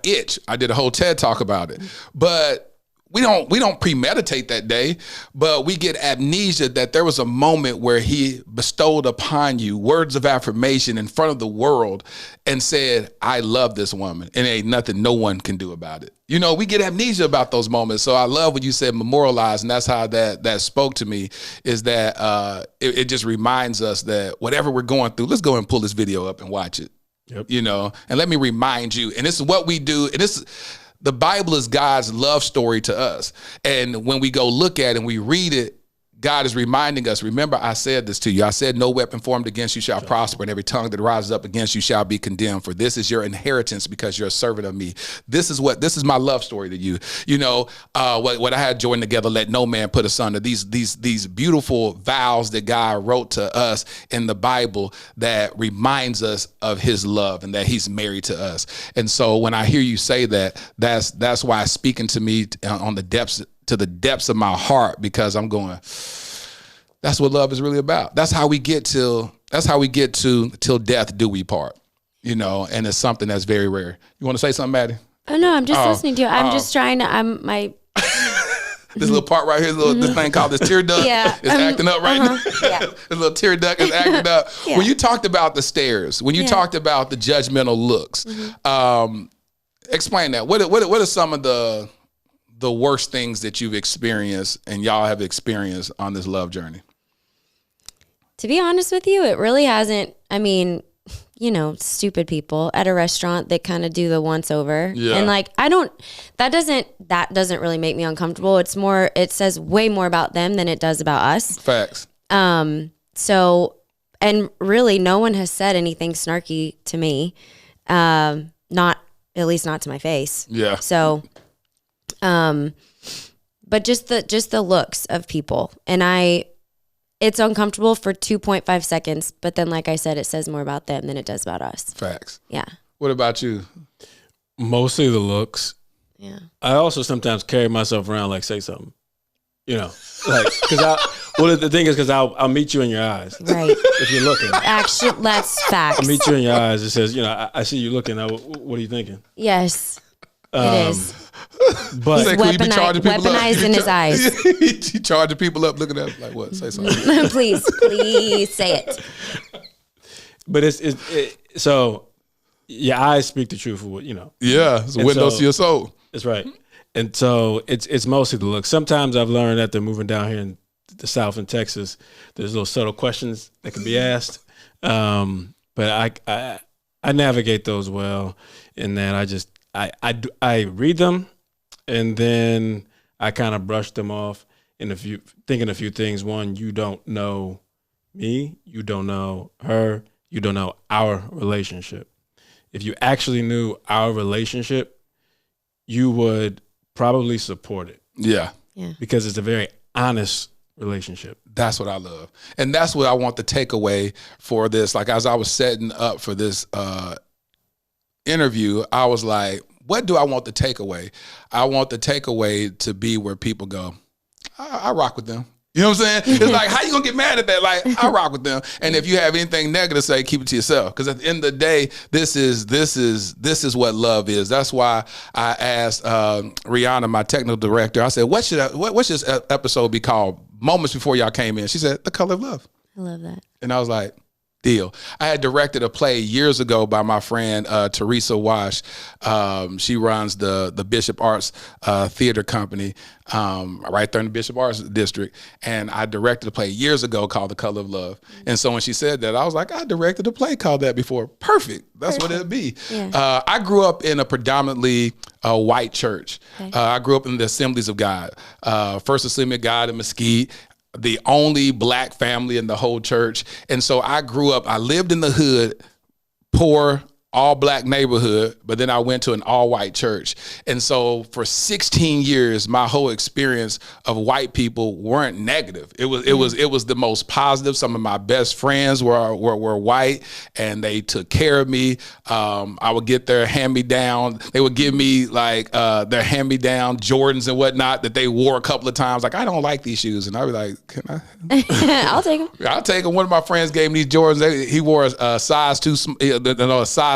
itch. I did a whole TED talk about it, but we don't premeditate that day, but we get amnesia that there was a moment where he bestowed upon you words of affirmation in front of the world and said, I love this woman, and ain't nothing no one can do about it. You know, we get amnesia about those moments. So I love when you said memorialize, and that's how that spoke to me, is that it just reminds us that whatever we're going through, let's go and pull this video up and watch it. Yep. You know, and let me remind you, and this is what we do, and the Bible is God's love story to us. And when we go look at it and we read it, God is reminding us, remember, I said this to you. I said, no weapon formed against you shall prosper, and every tongue that rises up against you shall be condemned. For this is your inheritance, because you're a servant of me. This is my love story to you. You know, what I had joined together, let no man put asunder. These beautiful vows that God wrote to us in the Bible that reminds us of his love and that he's married to us. And so when I hear you say that, that's why it's speaking to me on the depths of my heart, because I'm going, that's what love is really about. That's how we get to till death do we part, you know, and it's something that's very rare. You want to say something, Mattie? Oh no, I'm just listening to you. I'm just trying to, this little part right here, this thing called this tear duct is acting up right now. Yeah. This little tear duct is acting up. Yeah. When you talked about the stares, when you talked about the judgmental looks, explain that. What are some of the worst things that you've experienced and y'all have experienced on this love journey? To be honest with you, it really hasn't. I mean, you know, stupid people at a restaurant that kind of do the once over. Yeah. And like, that doesn't really make me uncomfortable. It's more, it says way more about them than it does about us. Facts. So, and really no one has said anything snarky to me. At least not to my face. Yeah. So, but just the looks of people, and it's uncomfortable for 2.5 seconds, but then like I said, it says more about them than it does about us. Facts. Yeah. What about you? Mostly the looks. Yeah. I also sometimes carry myself around like, say something, you know, like, the thing is, because I'll meet you in your eyes. Right. If you're looking. Actually, that's facts. I'll meet you in your eyes. It says, you know, I see you looking. What are you thinking? Yes. It is. But he's weaponized in his eyes. He charging people up, looking at like, what? Say something. please say it. But so your eyes speak the truth of what, you know. Yeah, it's windows to your soul. That's right. And so it's mostly the look. Sometimes I've learned after moving down here in the South in Texas, there's little subtle questions that can be asked. But I navigate those well in that I read them, and then I kind of brush them off thinking a few things. One, you don't know me, you don't know her, you don't know our relationship. If you actually knew our relationship, you would probably support it. Yeah. Because it's a very honest relationship. That's what I love. And that's what I want the takeaway for this. Like, as I was setting up for this interview, I was like, what do I want the takeaway? I want the takeaway to be where people go, I rock with them. You know what I'm saying? It's like, how you gonna get mad at that? Like, I rock with them. And if you have anything negative to say, keep it to yourself. Because at the end of the day, this is what love is. That's why I asked Rihanna, my technical director, I said, what should this episode be called? Moments before y'all came in. She said, The Color of Love. I love that. And I was like, deal. I had directed a play years ago by my friend Teresa Wash. She runs the Bishop Arts Theater Company right there in the Bishop Arts District. And I directed a play years ago called The Color of Love. And so when she said that, I was like, I directed a play called that before. Perfect. That's what it'd be. Yeah. I grew up in a predominantly white church. Okay. I grew up in the Assemblies of God. First Assembly of God in Mesquite. The only black family in the whole church. And so I grew up, I lived in the hood, poor, all black neighborhood, but then I went to an all white church. And so for 16 years, my whole experience of white people weren't negative. It was the most positive. Some of my best friends were white, and they took care of me. I would get their hand-me-down. They would give me like their hand-me-down Jordans and whatnot that they wore a couple of times. Like, I don't like these shoes. And I'd be like, can I? I'll take them. I'll take them. One of my friends gave me these Jordans. He wore a size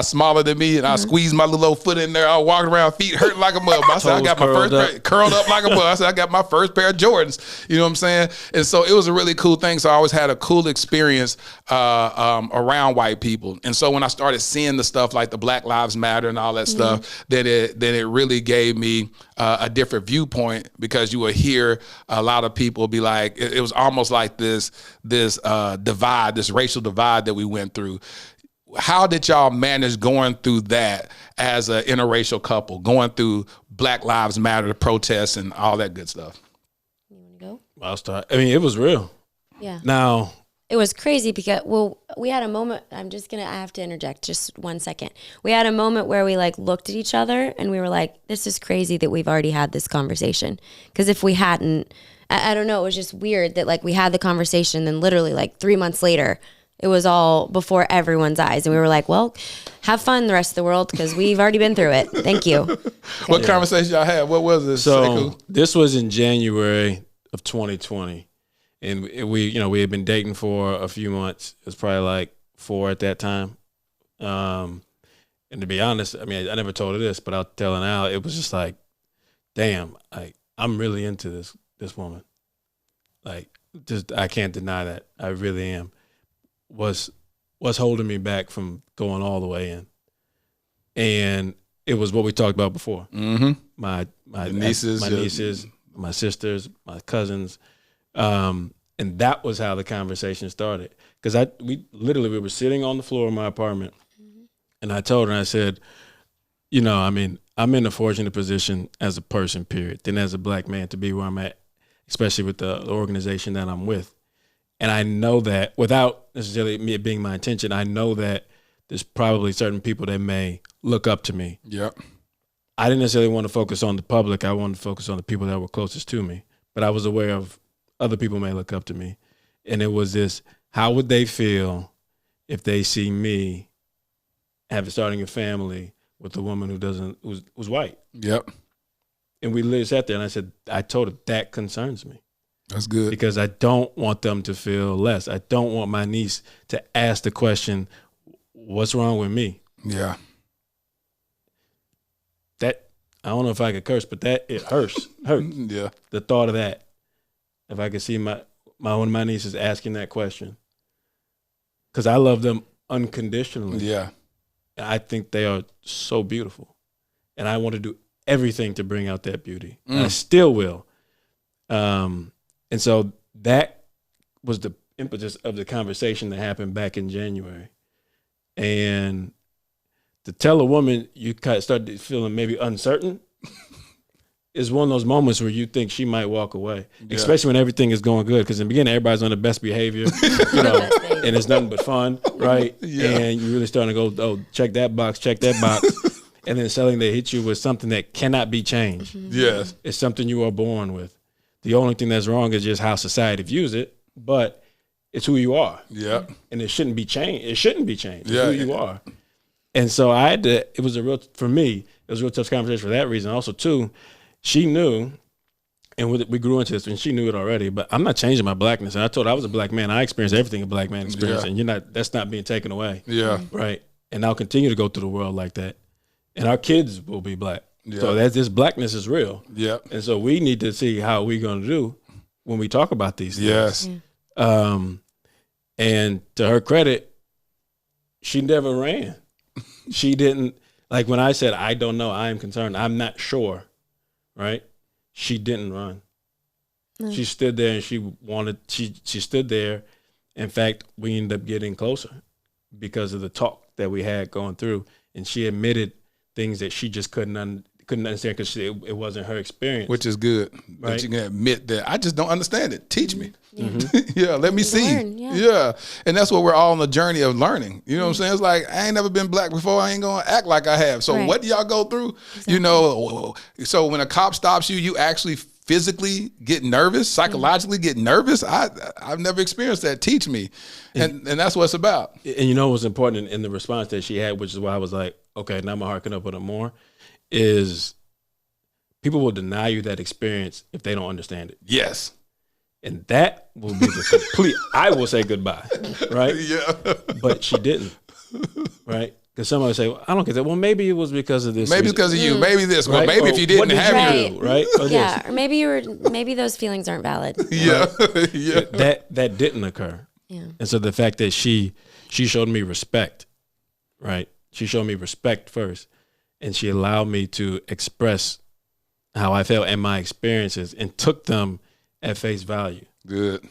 smaller than me, and I squeezed my little old foot in there. I was walking around, feet hurting like a mug. I said, I got my first pair, curled up like a mug. I said, I got my first pair of Jordans. You know what I'm saying? And so it was a really cool thing. So I always had a cool experience around white people. And so when I started seeing the stuff like the Black Lives Matter and all that stuff, then it really gave me a different viewpoint, because you would hear a lot of people be like, it was almost like this divide, this racial divide that we went through. How did y'all manage going through that as an interracial couple, going through Black Lives Matter, the protests, and all that good stuff? You want to go? I'll start. I mean, it was real. Yeah. Now, it was crazy because, we had a moment. I have to interject just 1 second. We had a moment where we like looked at each other and we were like, this is crazy that we've already had this conversation. Because if we hadn't, I don't know, it was just weird that like we had the conversation, and literally like 3 months later, it was all before everyone's eyes. And we were like, well, have fun the rest of the world, because we've already been through it. Thank you. What conversation y'all had? What was this? So this was in January of 2020. And we had been dating for a few months. It was probably like 4 at that time. And to be honest, I mean, I never told her this, but I'll tell her now. It was just like, damn, I'm really into this woman. Like, just, I can't deny that. I really am. Was holding me back from going all the way in. And it was what we talked about before. Mm-hmm. My nieces, my sisters, my cousins. And that was how the conversation started. Because we were sitting on the floor of my apartment, and I told her, I said, I mean, I'm in a fortunate position as a person, period, then as a black man to be where I'm at, especially with the organization that I'm with. And I know that, without necessarily it being my intention, I know that there's probably certain people that may look up to me. Yep. I didn't necessarily want to focus on the public. I wanted to focus on the people that were closest to me. But I was aware of other people may look up to me. And it was this, how would they feel if they see me starting a family with a woman who's white? Yep. And we literally sat there, and I told her, that concerns me. That's good. Because I don't want them to feel less. I don't want my niece to ask the question, what's wrong with me? Yeah. That, I don't know if I could curse, but that, it hurts. Yeah. The thought of that. If I could see one of my nieces asking that question. Because I love them unconditionally. Yeah. I think they are so beautiful. And I want to do everything to bring out that beauty. And I still will. And so that was the impetus of the conversation that happened back in January. And to tell a woman you start feeling maybe uncertain is one of those moments where you think she might walk away, especially when everything is going good. Because in the beginning, everybody's on the best behavior, and it's nothing but fun, right? Yeah. And you're really starting to go, oh, check that box. And then suddenly they hit you with something that cannot be changed. Yes. It's something you are born with. The only thing that's wrong is just how society views it, but it's who you are. Yeah. And it shouldn't be changed. It's yeah. who you are. And so for me, it was a real tough conversation for that reason. Also, too, she knew, and we grew into this, and she knew it already. But I'm not changing my blackness. And I told her I was a black man. I experienced everything a black man experienced, and that's not being taken away. Yeah. Right. And I'll continue to go through the world like that, and our kids will be black. Yeah. So this blackness is real. Yeah. And so we need to see how we're going to do when we talk about these things. Yes. And to her credit, she never ran. She didn't, like when I said, I don't know, I am concerned, I'm not sure, right? She didn't run. No. She stood there and she stood there. In fact, we ended up getting closer because of the talk that we had going through. And she admitted things that she just couldn't understand because it wasn't her experience. Which is good. Right? That you can admit that I just don't understand it. Teach me. Yeah, let me see. Learn, yeah. And that's what we're all on the journey of learning. You know what I'm saying? It's like, I ain't never been black before. I ain't going to act like I have. So what do y'all go through? Exactly. You know, so when a cop stops you, you actually physically get nervous, psychologically get nervous. I've never experienced that. Teach me. And that's what it's about. And you know what's important in the response that she had, which is why I was like, okay, now I'm harking up on it more, is people will deny you that experience if they don't understand it. Yes. And that will be the complete, I will say goodbye, right? Yeah. But she didn't, right? Because somebody say, well, I don't get that. Well, maybe it was because of this. Maybe it's because of you. Maybe this. Well, right? maybe if you didn't have you do, right? Or yeah. Or maybe those feelings aren't valid. Yeah. Right? Yeah. That didn't occur. Yeah. And so the fact that she showed me respect, right? She showed me respect first, and she allowed me to express how I felt and my experiences and took them at face value. Good.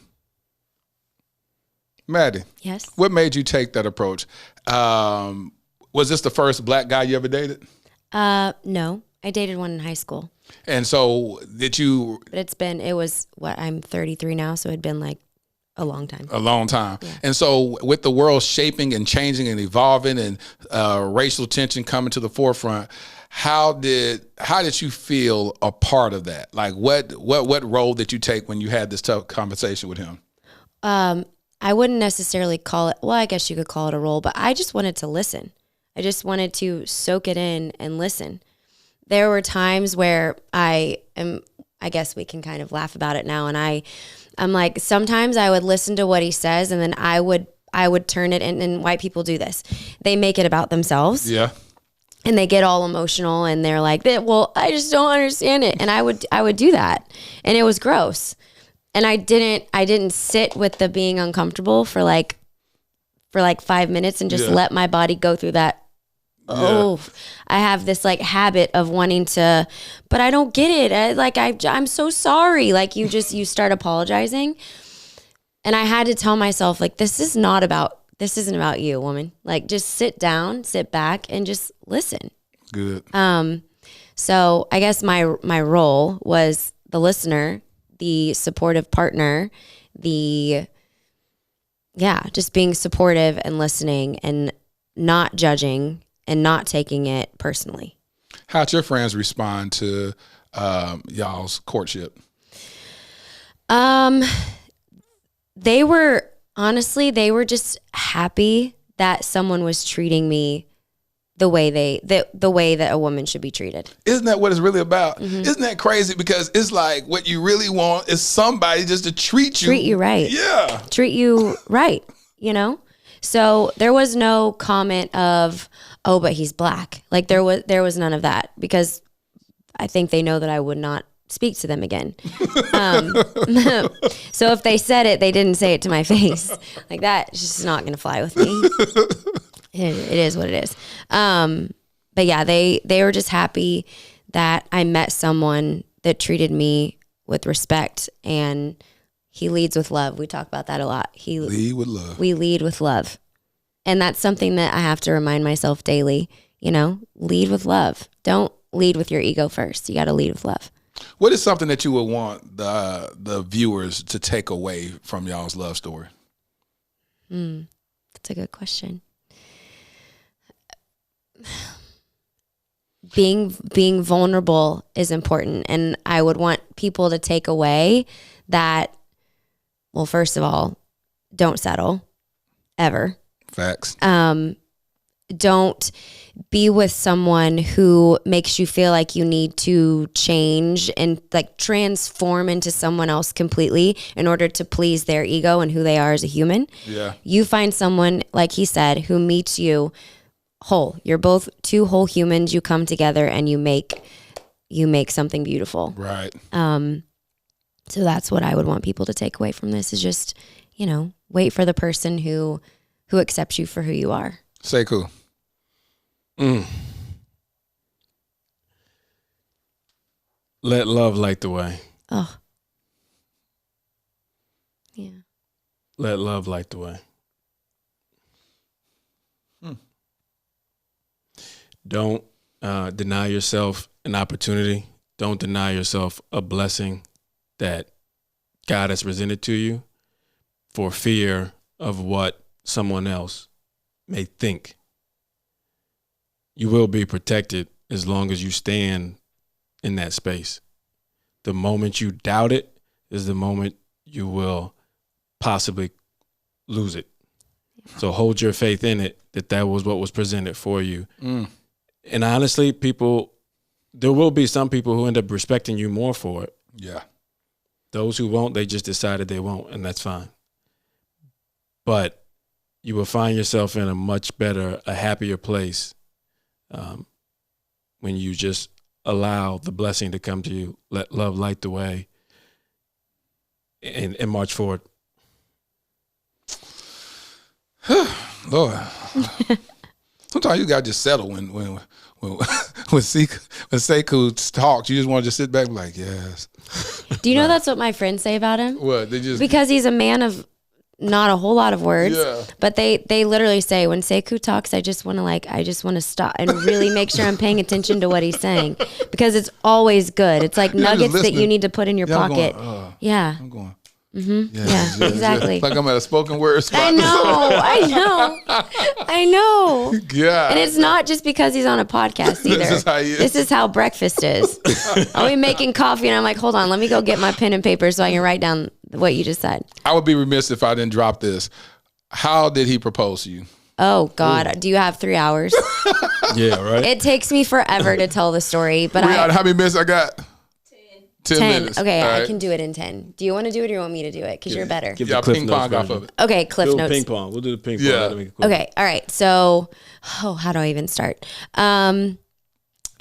Mattie. Yes. What made you take that approach? Was this the first black guy you ever dated? No. I dated one in high school. And so did you... But I'm 33 now, so it'd been like a long time. A long time. Yeah. And so with the world shaping and changing and evolving and racial tension coming to the forefront, how did you feel a part of that? Like what role did you take when you had this tough conversation with him? I wouldn't necessarily call it, well, I guess you could call it a role, but I just wanted to listen. I just wanted to soak it in and listen. There were times where I guess we can kind of laugh about it now, and I'm like, sometimes I would listen to what he says, and then I would turn it, and white people do this. They make it about themselves. Yeah. And they get all emotional, and they're like, well, I just don't understand it. And I would do that, and it was gross. And I didn't sit with the being uncomfortable for like 5 minutes and just let my body go through that. Yeah. Oh, I have this like habit of wanting to, but I don't get it. I'm so sorry. Like you start apologizing. And I had to tell myself, like, this isn't about you, woman. Like, just sit down, sit back, and just listen. Good. So I guess my role was the listener, the supportive partner, just being supportive and listening and not judging and not taking it personally. How'd your friends respond to y'all's courtship? They were just happy that someone was treating me the way that a woman should be treated. Isn't that what it's really about? Mm-hmm. Isn't that crazy? Because it's like what you really want is somebody just to treat you right. Yeah. Treat you right, you know? So there was no comment of, oh, but he's black. Like there was none of that, because I think they know that I would not speak to them again. So if they said it, they didn't say it to my face. Like that, it's just not going to fly with me. It is what it is. But yeah, they were just happy that I met someone that treated me with respect, and he leads with love. We talk about that a lot. Lead with love. We lead with love. And that's something that I have to remind myself daily, lead with love. Don't lead with your ego first. You got to lead with love. What is something that you would want the viewers to take away from y'all's love story? That's a good question. Being vulnerable is important, and I would want people to take away that, well, first of all, don't settle ever. Facts. don't be with someone who makes you feel like you need to change and like transform into someone else completely in order to please their ego and who they are as a human. Yeah. You find someone, like he said, who meets you whole. You're both two whole humans. You come together and you make something beautiful. Right. So that's what I would want people to take away from this is just, wait for the person who accepts you for who you are. Sekou. Let love light the way. Oh. Yeah. Let love light the way. Don't deny yourself an opportunity. Don't deny yourself a blessing that God has presented to you for fear of what someone else may think. You will be protected as long as you stand in that space. The moment you doubt it is the moment you will possibly lose it. So hold your faith in it, that was what was presented for you. And honestly, there will be some people who end up respecting you more for it. Yeah. Those who won't, they just decided they won't, and that's fine. But you will find yourself in a much better, a happier place when you just allow the blessing to come to you. Let love light the way and march forward. Lord. Sometimes you got to just settle when Sekou talks. You just want to just sit back and be like, yes. Do you know that's what my friends say about him? What? Because he's a man of not a whole lot of words, but they literally say when Sekou talks, I just want to stop and really make sure I'm paying attention to what he's saying because it's always good. It's like nuggets that you need to put in your pocket. I'm going. Yeah, exactly. Like I'm at a spoken word spot. I know. Yeah. And it's not just because he's on a podcast either. This is how breakfast is. I'll be making coffee and I'm like, hold on, let me go get my pen and paper so I can write down what you just said. I would be remiss if I didn't drop this. How did he propose to you? Oh God, do you have 3 hours? Yeah, right. It takes me forever to tell the story, but how many minutes I got? 10 minutes. Okay, right. I can do it in 10. Do you want to do it or you want me to do it? Because you're better. Give the ping pong off of it. Okay, cliff notes. Ping pong. We'll do the ping pong. Yeah. Okay, all right. So, how do I even start?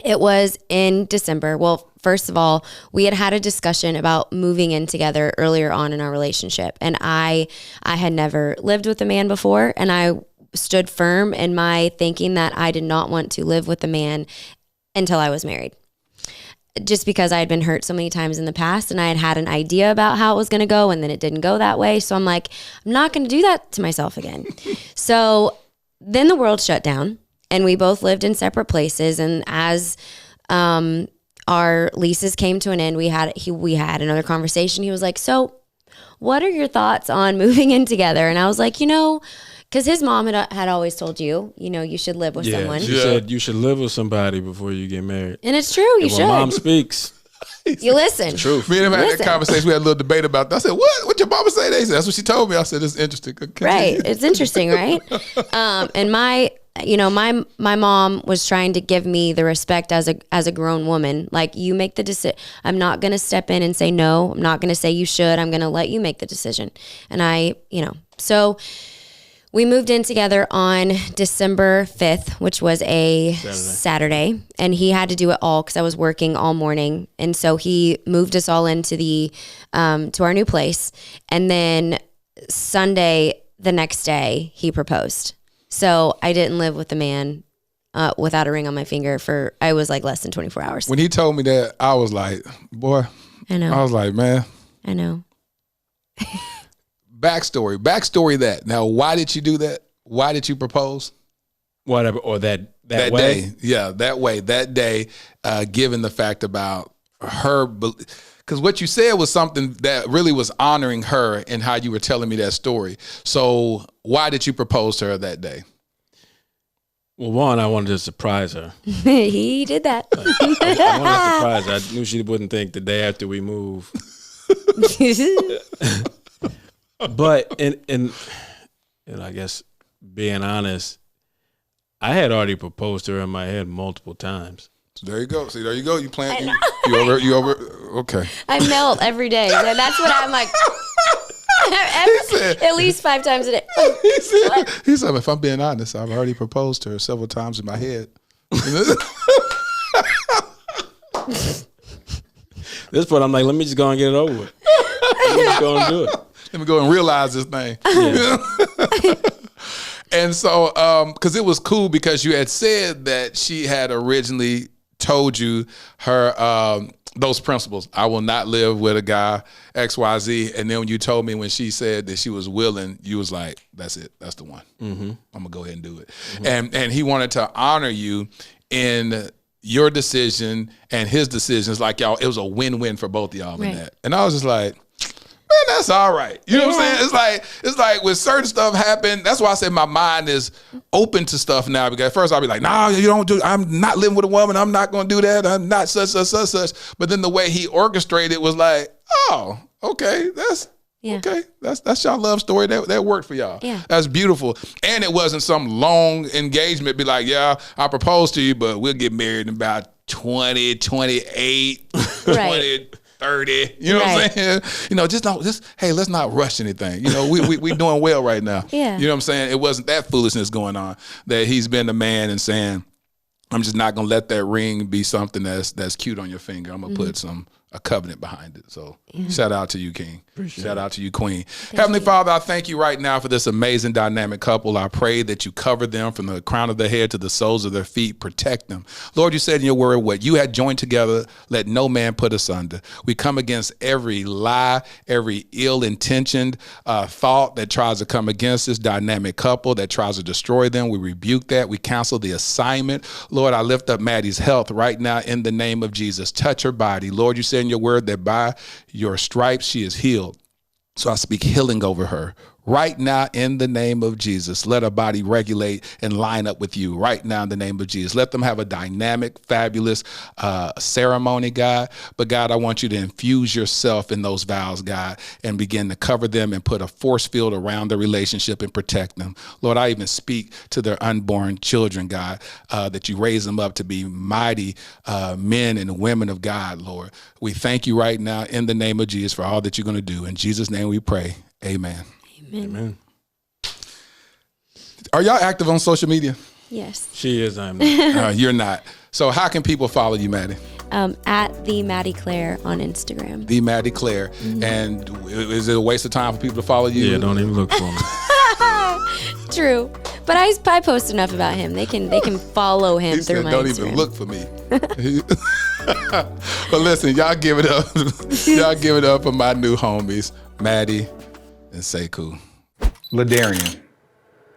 It was in December. Well, first of all, we had a discussion about moving in together earlier on in our relationship. And I had never lived with a man before. And I stood firm in my thinking that I did not want to live with a man until I was married. Just because I had been hurt so many times in the past and I had an idea about how it was going to go and then it didn't go that way. So I'm like, I'm not going to do that to myself again. So then the world shut down and we both lived in separate places. And as our leases came to an end, we had another conversation. He was like, so what are your thoughts on moving in together? And I was like, because his mom had always told you, you should live with someone. She said you should live with somebody before you get married. And it's true, you should. When mom speaks, you listen. It's true. Me and him had that conversation. We had a little debate about that. I said, what your mama say? They said, that's what she told me. I said, it's interesting. Right. It's interesting, right? And my mom was trying to give me the respect as a grown woman. Like, you make the decision. I'm not going to step in and say no. I'm not going to say you should. I'm going to let you make the decision. And so we moved in together on December 5th, which was a Saturday, and he had to do it all because I was working all morning. And so he moved us all into to our new place. And then Sunday, the next day, he proposed. So I didn't live with the man without a ring on my finger I was like less than 24 hours. When he told me that, I was like, boy. I know. I was like, man. I know. Backstory that. Now, why did you do that? Why did you propose? Whatever, or that way? Day. Yeah, that way, that day, given the fact about her, because what you said was something that really was honoring her and how you were telling me that story. So why did you propose to her that day? Well, one, I wanted to surprise her. He did that. I wanted to surprise her. I knew she wouldn't think the day after we move. But and I guess being honest, I had already proposed to her in my head multiple times. So there you go. See, there you go. You playing. You over. Okay. I melt every day. And that's what I'm like. At least 5 times a day. He said, if I'm being honest, I've already proposed to her several times in my head. This point, I'm like, let me just go and get it over with. Let me just go and do it. Let me go and realize this thing. Yeah. And so, because it was cool because you had said that she had originally told you her those principles. I will not live with a guy XYZ. And then when you told me when she said that she was willing, you was like, that's it. That's the one. Mm-hmm. I'm gonna go ahead and do it. Mm-hmm. And he wanted to honor you in your decision and his decisions. Like y'all, it was a win-win for both of y'all in that. And I was just like, man, that's all right. You know what I'm saying? It's like when certain stuff happen, that's why I said my mind is open to stuff now. Because at first I'll be like, nah, you don't do, I'm not living with a woman. I'm not going to do that. I'm not such. But then the way he orchestrated was like, oh, okay, okay. That's y'all love story. That worked for y'all. Yeah. That's beautiful. And it wasn't some long engagement. Be like, yeah, I proposed to you, but we'll get married in about 20, 28, 20, 30, you know what I'm saying? You know, hey, let's not rush anything. You know, we doing well right now. Yeah. You know what I'm saying? It wasn't that foolishness going on that he's been the man and saying, I'm just not gonna let that ring be something that's cute on your finger. I'm gonna put a covenant behind it. So shout out to you, King. Shout out to you, Queen. Heavenly Father, I thank you right now for this amazing dynamic couple. I pray that you cover them from the crown of their head to the soles of their feet. Protect them. Lord, you said in your word, what you had joined together, let no man put asunder. We come against every lie, every ill-intentioned thought that tries to come against this dynamic couple, that tries to destroy them. We rebuke that. We cancel the assignment. Lord, I lift up Maddie's health right now in the name of Jesus. Touch her body. Lord, you said in your word that by your stripes she is healed. So I speak healing over her right now in the name of Jesus. Let her body regulate and line up with you right now in the name of Jesus. Let them have a dynamic, fabulous ceremony, God. But God, I want you to infuse yourself in those vows, God, and begin to cover them and put a force field around the relationship and protect them. Lord, I even speak to their unborn children, God, that you raise them up to be mighty men and women of God, Lord. We thank you right now in the name of Jesus for all that you're going to do. In Jesus' name we pray. Amen. Amen. Are y'all active on social media? Yes. She is. I'm not. You're not. So how can people follow you, Mattie? At the Mattie Claire on Instagram. The Mattie Claire. Mm-hmm. And is it a waste of time for people to follow you? Yeah, don't even look for me. True. But I post enough about him. They can follow him through my Instagram. Don't even look for me. But listen, y'all give it up. Y'all give it up for my new homies, Mattie and Sekou. Ladarian,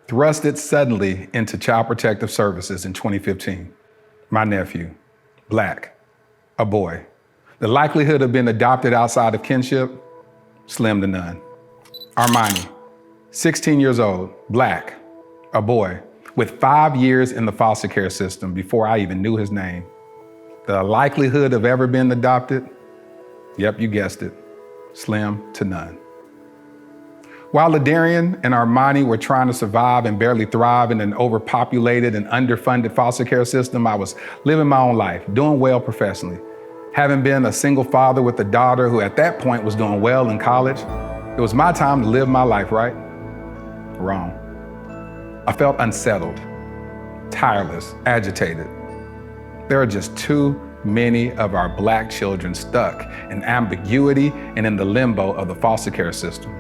thrusted suddenly into Child Protective Services in 2015. My nephew, Black, a boy. The likelihood of being adopted outside of kinship, slim to none. Armani, 16 years old, Black, a boy, with 5 years in the foster care system before I even knew his name. The likelihood of ever being adopted, yep, you guessed it, slim to none. While Ladarian and Armani were trying to survive and barely thrive in an overpopulated and underfunded foster care system, I was living my own life, doing well professionally. Having been a single father with a daughter who at that point was doing well in college, it was my time to live my life, right? Wrong. I felt unsettled, tireless, agitated. There are just too many of our Black children stuck in ambiguity and in the limbo of the foster care system.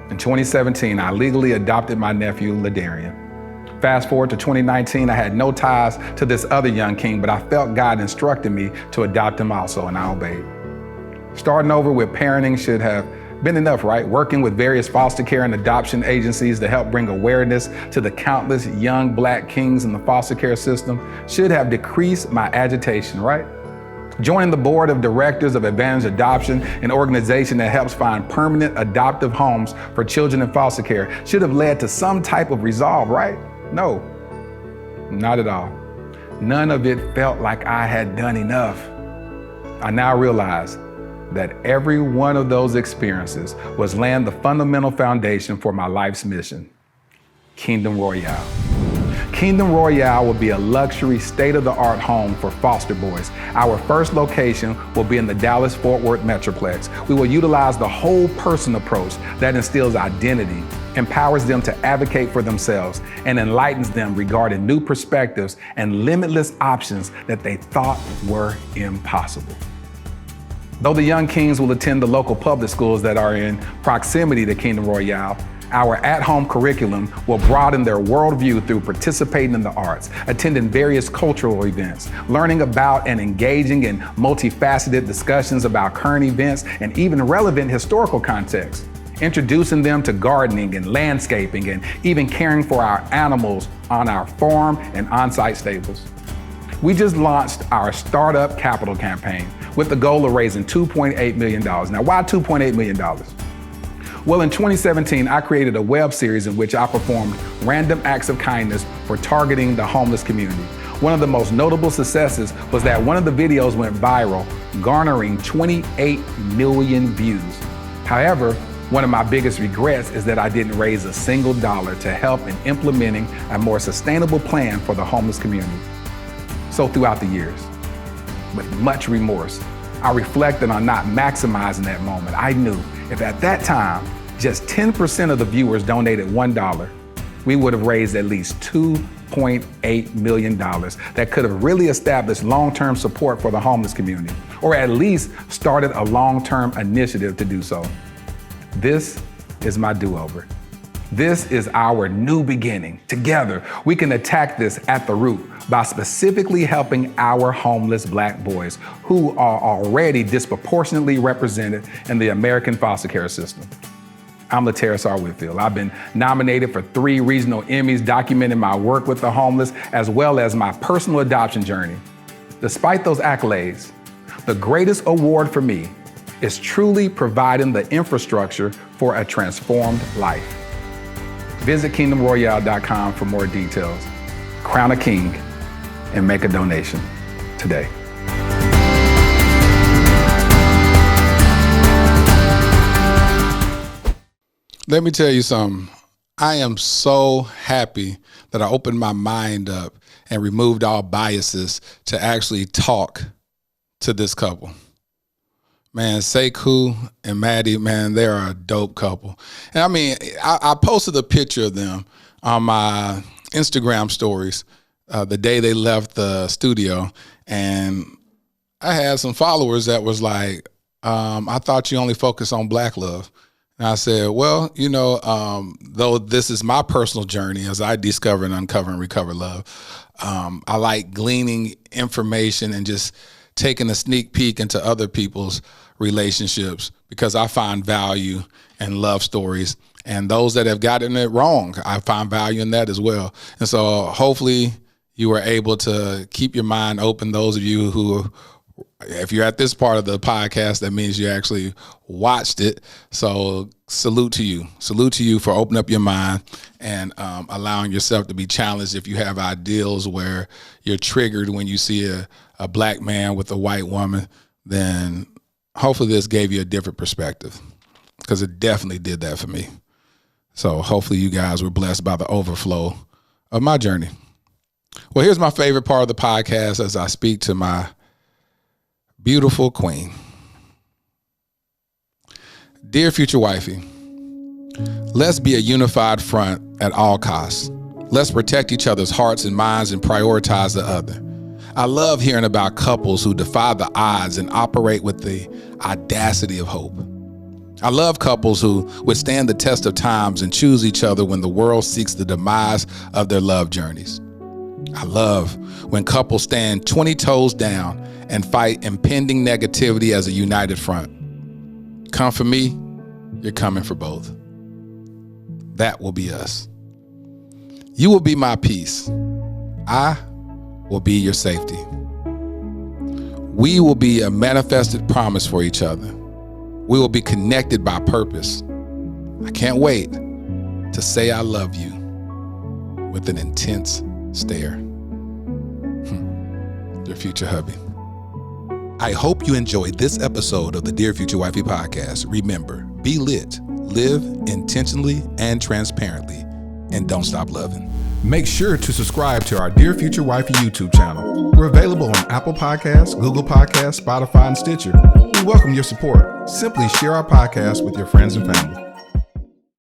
In 2017, I legally adopted my nephew, Ladarian. Fast forward to 2019, I had no ties to this other young king, but I felt God instructed me to adopt him also, and I obeyed. Starting over with parenting should have been enough, right? Working with various foster care and adoption agencies to help bring awareness to the countless young Black kings in the foster care system should have decreased my agitation, right? Joining the board of directors of Advantage Adoption, an organization that helps find permanent adoptive homes for children in foster care, should have led to some type of resolve, right? No, not at all. None of it felt like I had done enough. I now realize that every one of those experiences was laying the fundamental foundation for my life's mission, Kingdom Royale. Kingdom Royale will be a luxury, state-of-the-art home for foster boys. Our first location will be in the Dallas-Fort Worth Metroplex. We will utilize the whole person approach that instills identity, empowers them to advocate for themselves, and enlightens them regarding new perspectives and limitless options that they thought were impossible. Though the young kings will attend the local public schools that are in proximity to Kingdom Royale, our at-home curriculum will broaden their worldview through participating in the arts, attending various cultural events, learning about and engaging in multifaceted discussions about current events and even relevant historical context, introducing them to gardening and landscaping and even caring for our animals on our farm and on-site stables. We just launched our Startup Capital campaign with the goal of raising $2.8 million. Now, why $2.8 million? Well, in 2017, I created a web series in which I performed random acts of kindness for targeting the homeless community. One of the most notable successes was that one of the videos went viral, garnering 28 million views. However, one of my biggest regrets is that I didn't raise a single dollar to help in implementing a more sustainable plan for the homeless community. So throughout the years, with much remorse, I reflected on not maximizing that moment. I knew if at that time, just 10% of the viewers donated $1, we would have raised at least $2.8 million that could have really established long-term support for the homeless community, or at least started a long-term initiative to do so. This is my do-over. This is our new beginning. Together, we can attack this at the root by specifically helping our homeless Black boys who are already disproportionately represented in the American foster care system. I'm LaTerrace Whitfield. I've been nominated for 3 regional Emmys documenting my work with the homeless as well as my personal adoption journey. Despite those accolades, the greatest award for me is truly providing the infrastructure for a transformed life. Visit kingdomroyale.com for more details. Crown a king and make a donation today. Let me tell you something. I am so happy that I opened my mind up and removed all biases to actually talk to this couple. Man, Sekou and Mattie, man, they're a dope couple. And I mean, I posted a picture of them on my Instagram stories the day they left the studio. And I had some followers that was like, I thought you only focus on Black love. And I said, well, you know, though this is my personal journey as I discover and uncover and recover love, I like gleaning information and just taking a sneak peek into other people's relationships because I find value in love stories. And those that have gotten it wrong, I find value in that as well. And so hopefully you were able to keep your mind open. Those of you who, if you're at this part of the podcast, that means you actually watched it. So salute to you. Salute to you for opening up your mind and allowing yourself to be challenged. If you have ideals where you're triggered when you see a Black man with a white woman, then hopefully this gave you a different perspective, because it definitely did that for me. So hopefully you guys were blessed by the overflow of my journey. Well, here's my favorite part of the podcast as I speak to my beautiful queen. Dear future wifey, let's be a unified front at all costs. Let's protect each other's hearts and minds and prioritize the other. I love hearing about couples who defy the odds and operate with the audacity of hope. I love couples who withstand the test of times and choose each other when the world seeks the demise of their love journeys. I love when couples stand 20 toes down and fight impending negativity as a united front. Come for me, you're coming for both. That will be us. You will be my peace. I will be your safety. We will be a manifested promise for each other. We will be connected by purpose. I can't wait to say I love you with an intense stare. Your future hubby. I hope you enjoyed this episode of the Dear Future Wifey podcast. Remember, be lit, live intentionally and transparently. and don't stop loving. Make sure to subscribe to our Dear Future Wifey YouTube channel. We're available on Apple Podcasts, Google Podcasts, Spotify, and Stitcher. We welcome your support. Simply share our podcast with your friends and family.